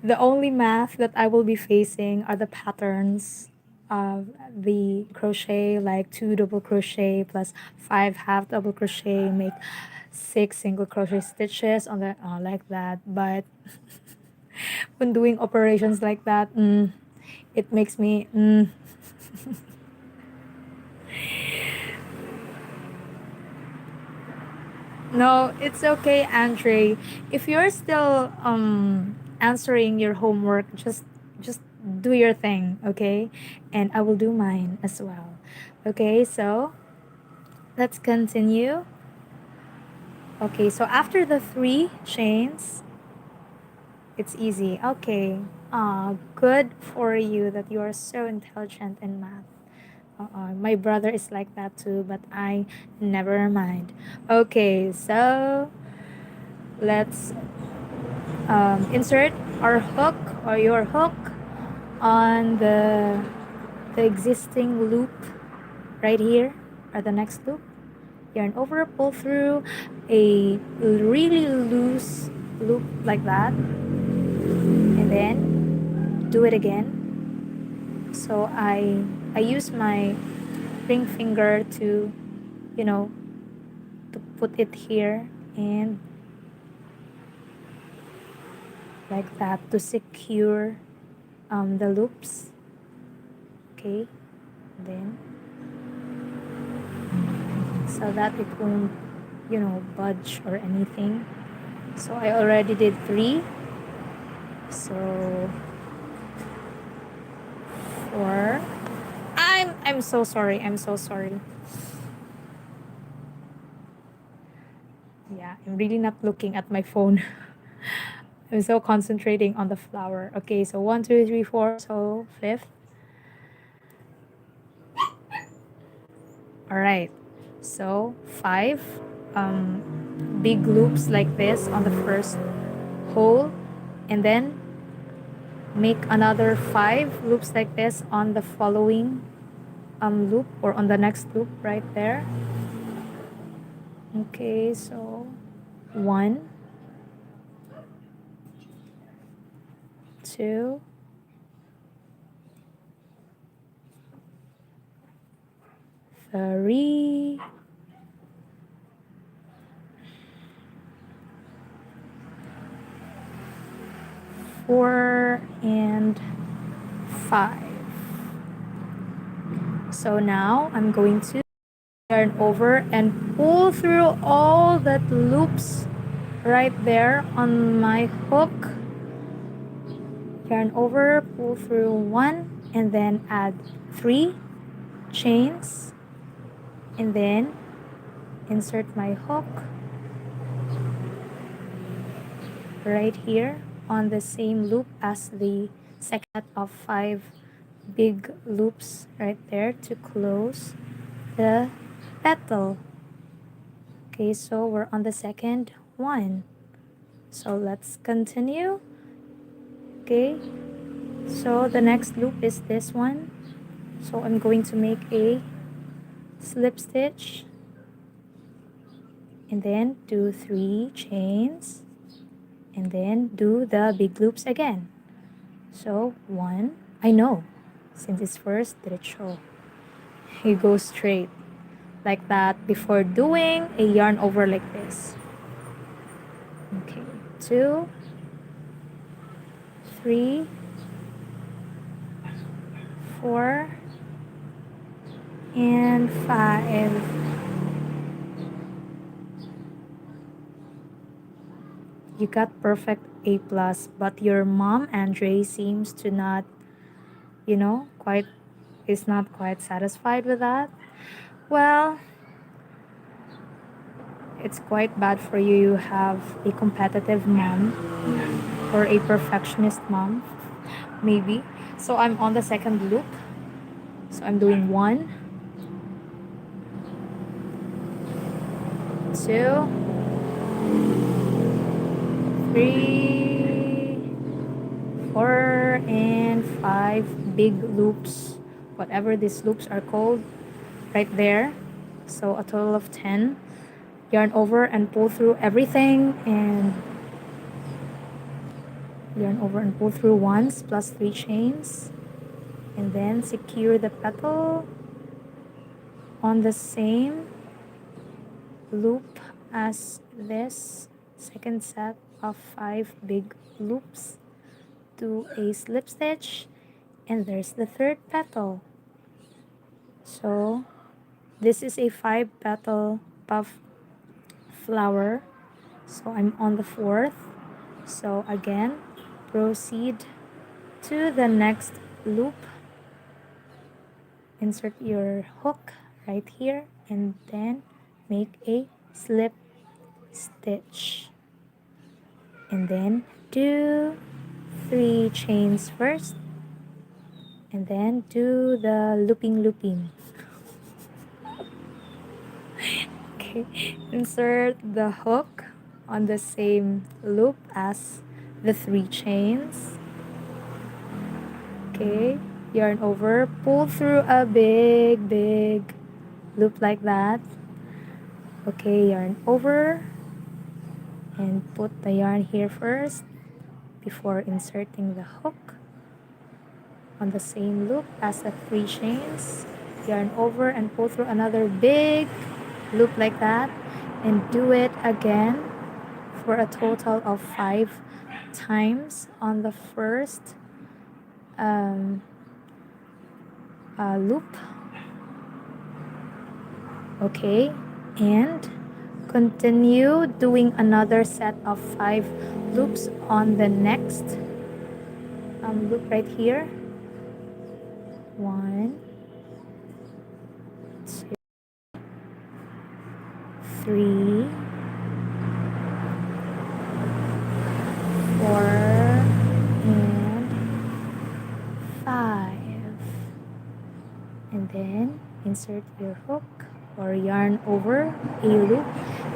The only math that I will be facing are the patterns of the crochet, like 2 double crochet plus 5 half double crochet, make 6 single crochet stitches on the like that. But when doing operations like that, it makes me No, it's okay, Andre. If you're still answering your homework, just do your thing, okay? And I will do mine as well. Okay, so let's continue. Okay, so after the 3 chains, it's easy. Okay. Good for you that you are so intelligent in math. My brother is like that too, but I never mind. Okay, so let's insert our hook or your hook on the existing loop right here, or the next loop. Yarn over, pull through a really loose loop like that, and then do it again. So I use my ring finger to, you know, to put it here, and like that, to secure the loops. Okay, then so that it won't, you know, budge or anything. So I already did 3. So 4. I'm so sorry. I'm so sorry. Yeah, I'm really not looking at my phone. I'm so concentrating on the flower. Okay, so 1, 2, 3, 4. So 5th. All right. So 5 big loops like this on the first hole, and then make another 5 loops like this on the following loop, or on the next loop right there. Okay, so 1, 2, 3, 4, and 5. So now I'm going to yarn over and pull through all that loops right there on my hook. Yarn over, pull through 1, and then add 3 chains, and then insert my hook right here on the same loop as the second set of 5 big loops right there to close the petal. Okay, so we're on the second one. So let's continue. Okay, so the next loop is this one. So I'm going to make a slip stitch, and then do 3 chains, and then do the big loops again. So 1, I know, since it's first, did it show? You go straight like that before doing a yarn over like this. Okay, 2, 3, 4, and 5. You got perfect A plus, but your mom, Andre, seems to not quite is not quite satisfied with that, well, it's quite bad for you. You have a competitive mom or a perfectionist mom, maybe. So I'm on the second loop. So I'm doing 1, 2, 3, 4, and 5 big loops, whatever these loops are called, right there. So a total of 10. Yarn over and pull through everything, and yarn over and pull through once plus 3 chains, and then secure the petal on the same loop as this second set of 5 big loops. Do a slip stitch, and there's the third petal. So this is a 5 petal puff flower, so I'm on the 4th. So again, proceed to the next loop, insert your hook right here, and then make a slip stitch, and then do 3 chains first, and then do the looping. Okay, insert the hook on the same loop as the 3 chains. Okay, yarn over, pull through a big loop like that. Okay, yarn over and put the yarn here first before inserting the hook on the same loop as the 3 chains. Yarn over and pull through another big loop like that, and do it again for a total of 5 times on the first loop. Okay, and continue doing another set of 5 loops on the next loop right here. 1, 2, 3, 4, and 5. And then insert your hook or yarn over a loop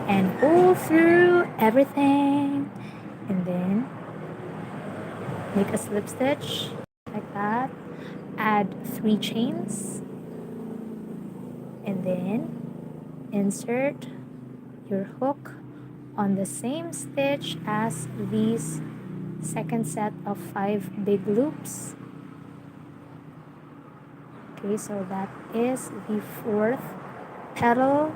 and pull through everything, and then make a slip stitch like that, add 3 chains, and then insert your hook on the same stitch as these second set of 5 big loops. Okay, so that is the 4th petal.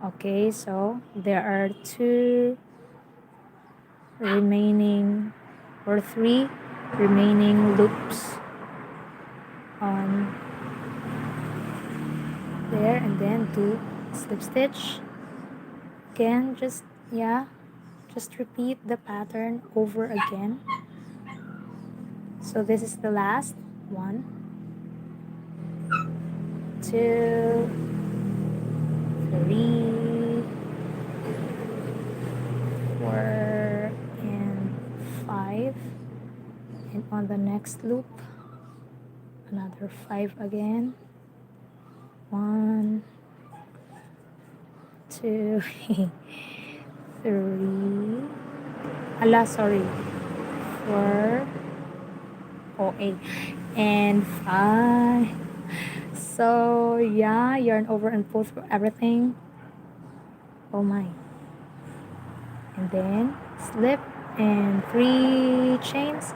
Okay, so there are 2 remaining or 3 remaining loops on there, and then do slip stitch again. Just repeat the pattern over again. So this is the last 1, 2, 3, 4, and 5, and on the next loop another 5 again. 1, 2, 3, 4, 8, and 5. So yeah, yarn over and pull through everything. Oh my. And then slip and 3 chains,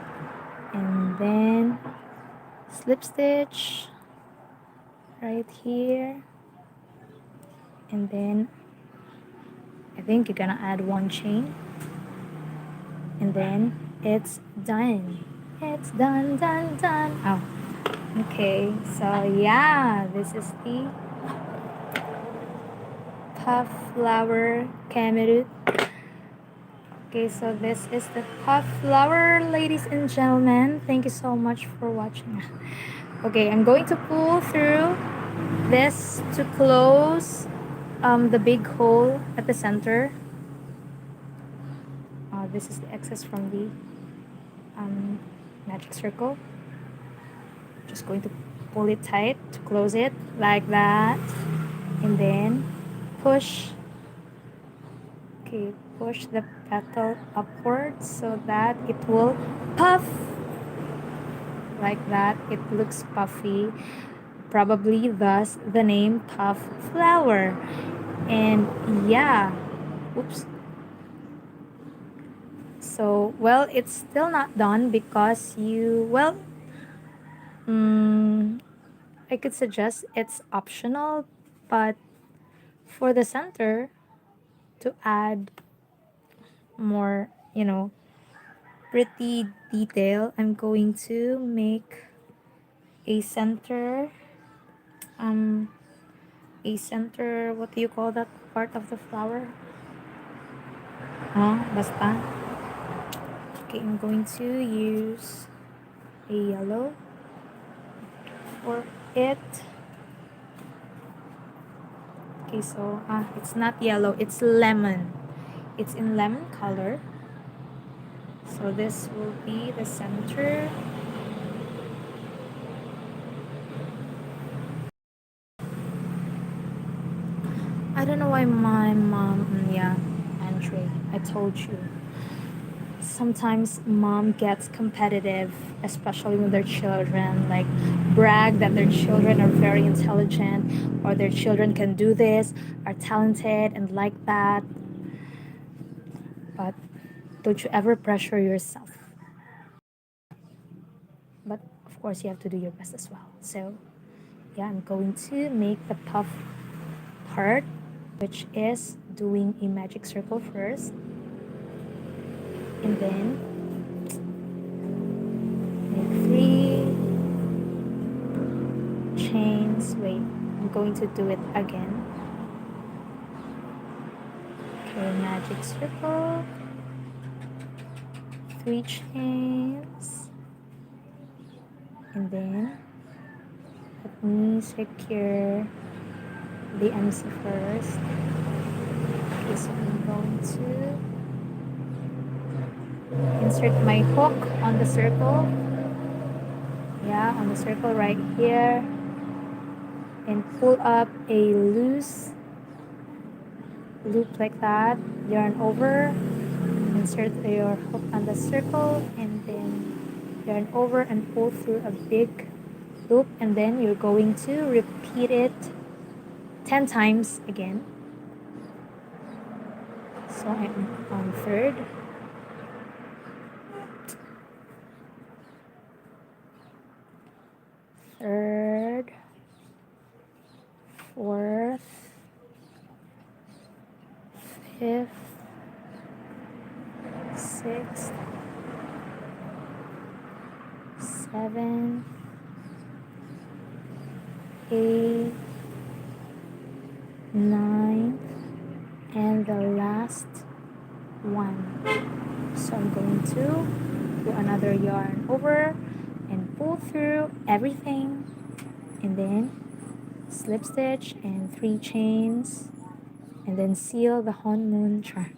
and then slip stitch right here, and then I think you're gonna add 1 chain, and then it's done. It's done. Oh, okay, so yeah, this is the puff flower cameroon. Okay, so this is the puff flower, ladies and gentlemen. Thank you so much for watching. Okay, I'm going to pull through this to close the big hole at the center. This is the excess from the magic circle. Just going to pull it tight to close it like that, and then push. Okay, push the petal upwards so that it will puff like that. It looks puffy, probably thus the name puff flower. And yeah, oops. So well, it's still not done because mm, I could suggest it's optional, but for the center to add more, pretty detail, I'm going to make a center, um, what do you call that part of the flower? Basta. Okay, I'm going to use a yellow for it. Okay, so it's not yellow, it's lemon. It's in lemon color. So this will be the center. I don't know why my mom, yeah, Andre, I told you. Sometimes mom gets competitive, especially with their children, like brag that their children are very intelligent or their children can do this, are talented and like that. But don't you ever pressure yourself. But of course, you have to do your best as well. So yeah, I'm going to make the puff part, which is doing a magic circle first, and then make 3 chains. Wait, I'm going to do it again. Okay, magic circle, 3 chains, and then let me secure the MC first. Okay, so I'm going to insert my hook on the circle. Yeah, on the circle right here, and pull up a loose loop like that, yarn over, insert your hook on the circle, and then yarn over and pull through a big loop, and then you're going to repeat it 10 times again. So I'm on third, fourth, fifth, sixth, seventh, eighth, ninth, and the last one. So I'm going to do another yarn over and pull through everything, and then slip stitch and 3 chains, and then seal the honeymoon charm,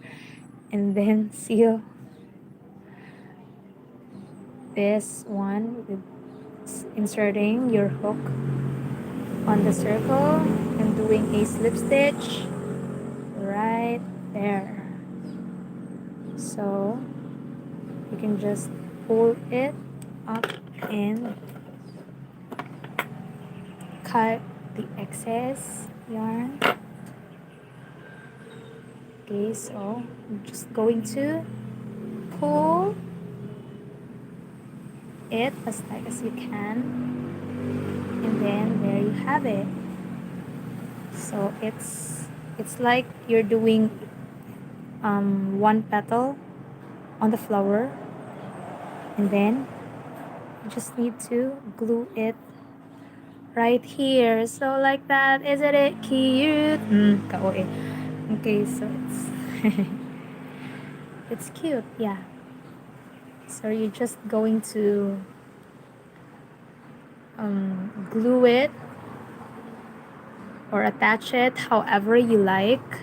and then seal this one with inserting your hook on the circle and doing a slip stitch right there. So you can just pull it up and cut the excess yarn. Okay, so I'm just going to pull it as tight as you can, and then there you have it. So it's like you're doing one petal on the flower, and then you just need to glue it right here. So like that, isn't it cute? Okay, so it's It's cute, yeah. So you're just going to glue it or attach it however you like.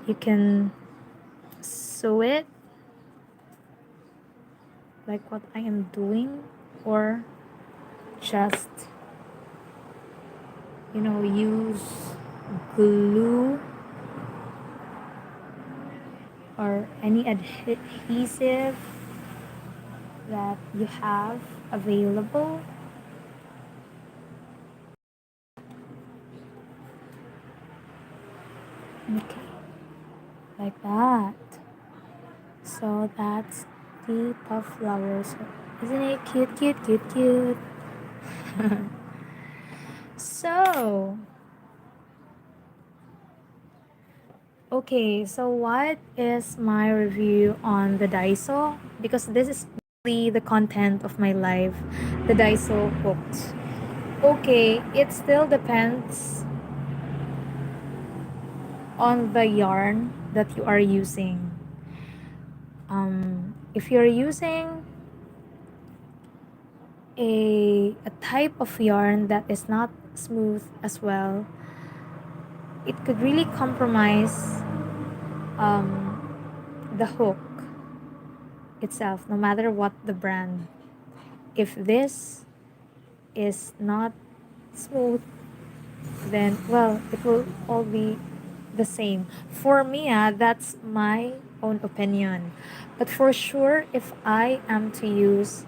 You can sew it like what I am doing, or just, use glue or any adhesive that you have available. Okay, like that. So that's the puff flowers. Isn't it cute, cute, cute, cute? So, okay, so what is my review on the Daiso? Because this is really the content of my life, the Daiso books. Okay, it still depends on the yarn that you are using. If you're using a type of yarn that is not smooth as well, it could really compromise the hook itself, no matter what the brand. If this is not smooth, then well, it will all be the same. For me, that's my own opinion. But for sure, if I am to use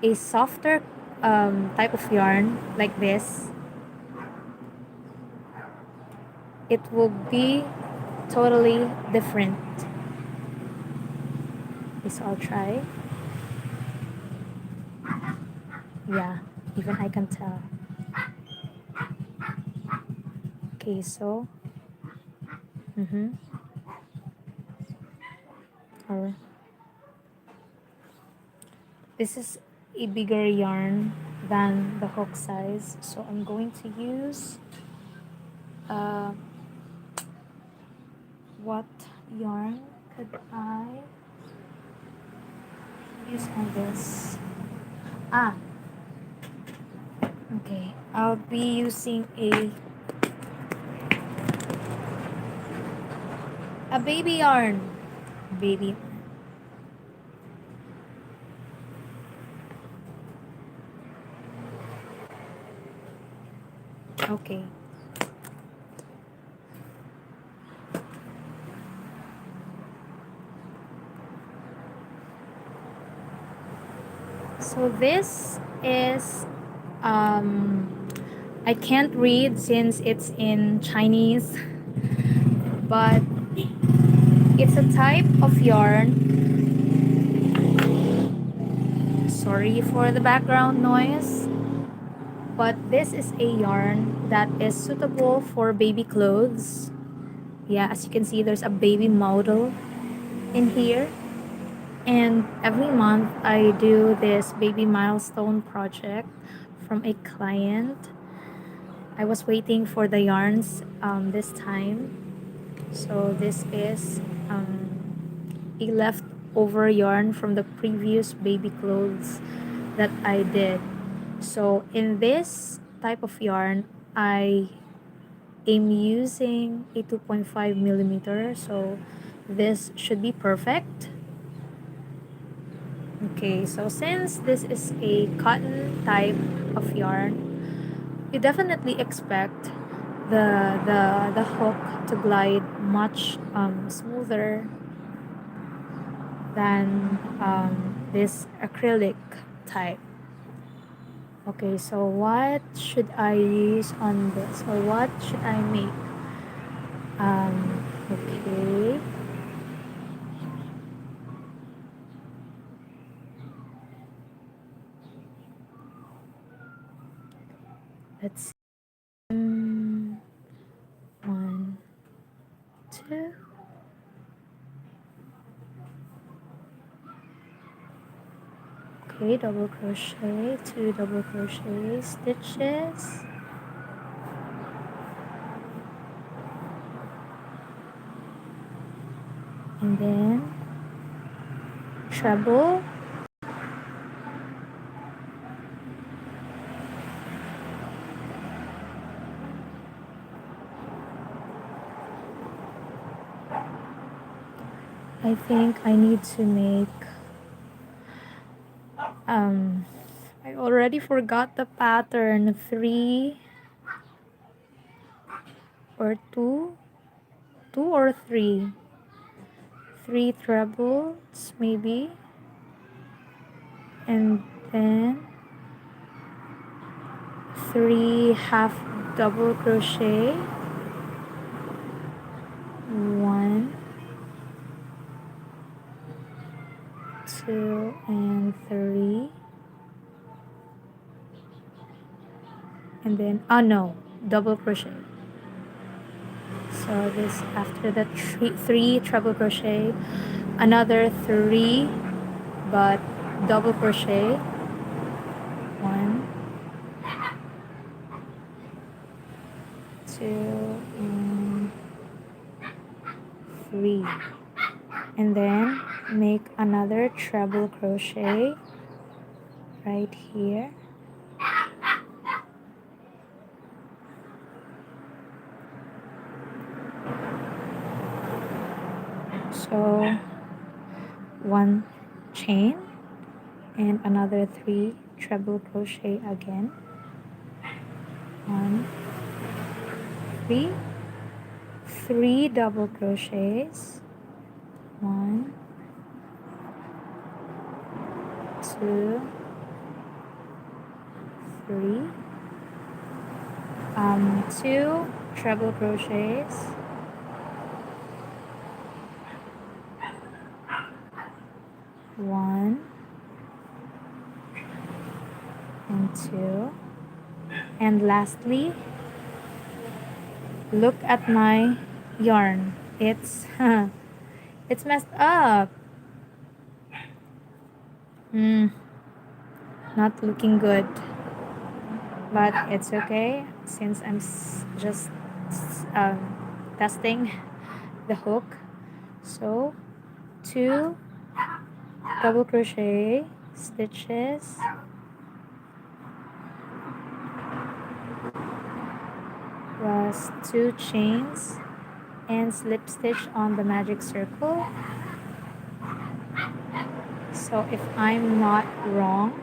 a softer type of yarn like this, it will be totally different. Okay, so I'll try. Yeah, even I can tell. Okay, so or this is a bigger yarn than the hook size, so I'm going to use uh, what yarn could I use on this? Okay, I'll be using a baby yarn. Baby. Okay. So this is I can't read since it's in Chinese, but it's a type of yarn. Sorry for the background noise, but this is a yarn that is suitable for baby clothes. Yeah, as you can see, there's a baby model in here. And every month I do this baby milestone project from a client. I was waiting for the yarns this time. So this is a leftover yarn from the previous baby clothes that I did. So in this type of yarn, I am using a 2.5 millimeter. So this should be perfect. Okay, so since this is a cotton type of yarn, you definitely expect the hook to glide much smoother than this acrylic type. Okay, so what should I use on this, or what should I make? Okay. Let's see. One, two. Okay, double crochet, 2 double crochet stitches. And then treble. I think I need to make I already forgot the pattern. 3 or 2, 2 or 3, 3 trebles maybe, and then 3 half double crochet, 1, 2, and 3, and then oh no, double crochet. So this after the 3 treble crochet, another 3 but double crochet, 1, 2, and 3, and then make another treble crochet right here, so 1 chain and another 3 treble crochet again, 1, 3, 3 double crochets, 1, 2, 3, 2 treble crochets, 1 and 2, and lastly, look at my yarn. It's it's messed up. Not looking good, but it's okay since I'm just testing the hook. So 2 double crochet stitches, plus 2 chains and slip stitch on the magic circle. So if I'm not wrong,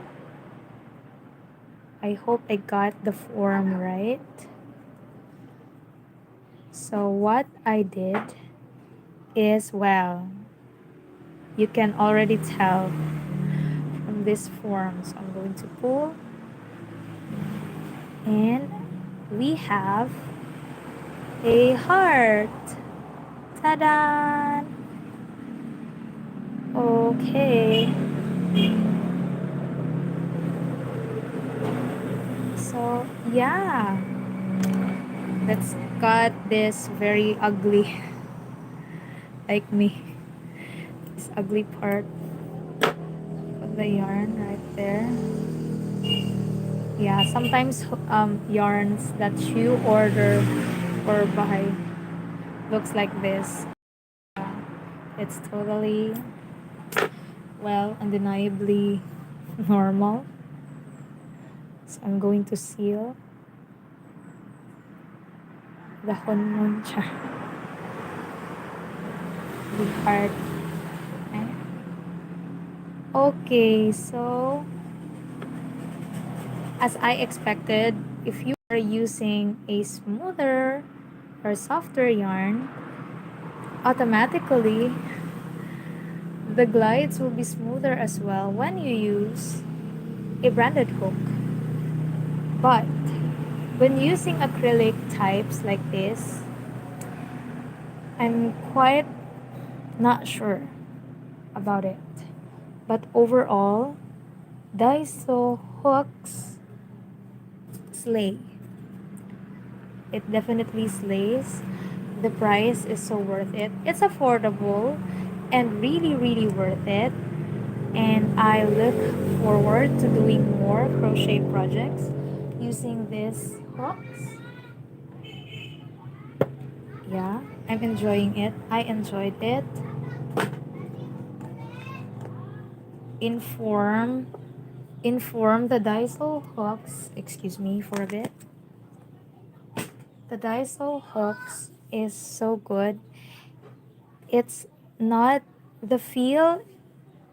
I hope I got the form right. So what I did is, well, you can already tell from this form. So I'm going to pull, and we have a heart. Ta-da! Okay. So yeah, let's cut this very ugly, like me, this ugly part of the yarn right there. Yeah, sometimes yarns that you order or buy looks like this. It's totally, well, undeniably normal. So I'm going to seal the honmon char, the heart. Okay, so as I expected, if you are using a smoother or softer yarn, automatically the glides will be smoother as well when you use a branded hook. But when using acrylic types like this, I'm quite not sure about it. But overall, Daiso hooks slay. It definitely slays. The price is so worth it. It's affordable and really, really worth it. And I look forward to doing more crochet projects using these hooks. Yeah, I'm enjoying it. I enjoyed it. inform inform the Daiso hooks. Excuse me for a bit. The Daiso hooks is so good. It's not the feel.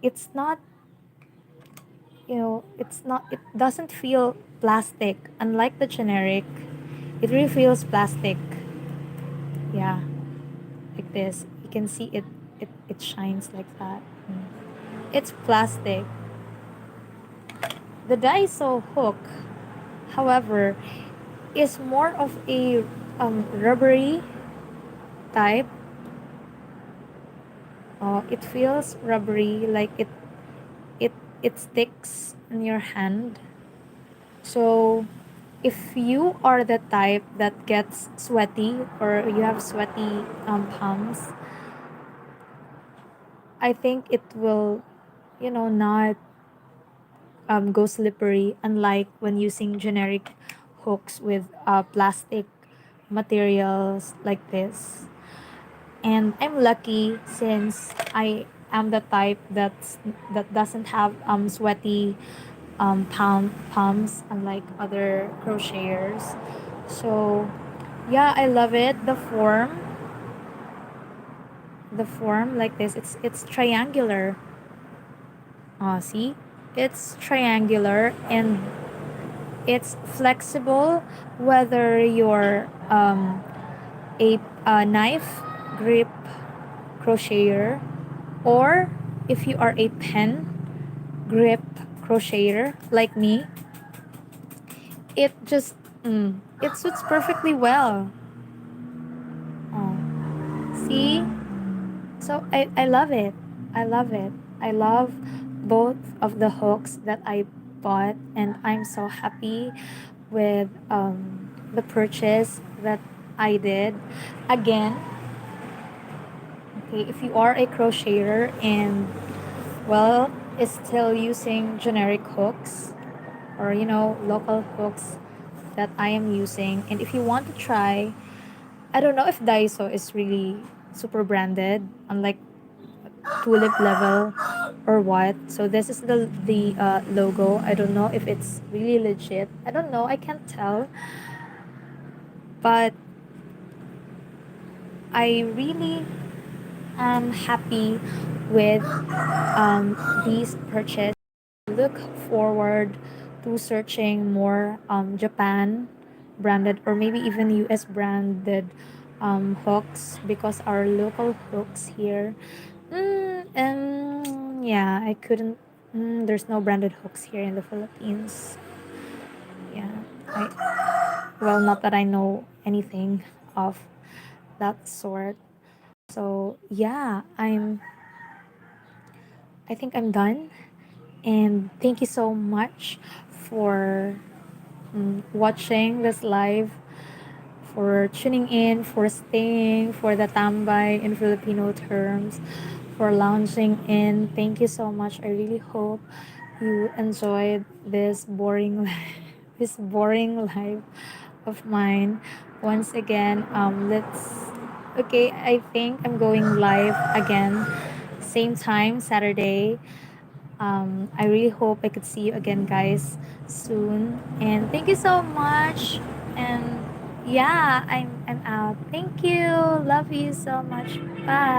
It's not, it's not. It doesn't feel plastic. Unlike the generic, it really feels plastic. Yeah, like this. You can see it. It shines like that. It's plastic. The Daiso hook, however, is more of a rubbery type. It feels rubbery, like it it sticks in your hand. So if you are the type that gets sweaty or you have sweaty palms, I think it will, not go slippery, unlike when using generic hooks with plastic materials like this. And I'm lucky since I am the type that doesn't have sweaty palms, unlike other crocheters. So yeah, I love it. The form like this, it's triangular. See, it's triangular and it's flexible, whether you're a knife grip crocheter, or if you are a pen grip crocheter like me. It suits perfectly well. Oh, see? So I love it. I love it. I love both of the hooks that I bought, and I'm so happy with the purchase that I did. Again, okay, if you are a crocheter and, well, is still using generic hooks, or local hooks that I am using, and if you want to try, I don't know if Daiso is really super branded, unlike Tulip Level or what. So this is the logo. I don't know if it's really legit. I don't know. I can't tell. But I really am happy with these purchase. Look forward to searching more Japan branded, or maybe even US branded hooks, because our local hooks here, yeah, I couldn't. There's no branded hooks here in the Philippines. Yeah, well, not that I know anything of that sort. So yeah, I think I'm done. And thank you so much for watching this live, for tuning in, for staying for the tambay in Filipino terms, for lounging in. Thank you so much. I really hope you enjoyed this boring this boring life of mine. Once again, let's okay, I think I'm going live again, same time, Saturday. I really hope I could see you again, guys, soon. And thank you so much. And yeah, I'm out. Thank you. Love you so much. Bye.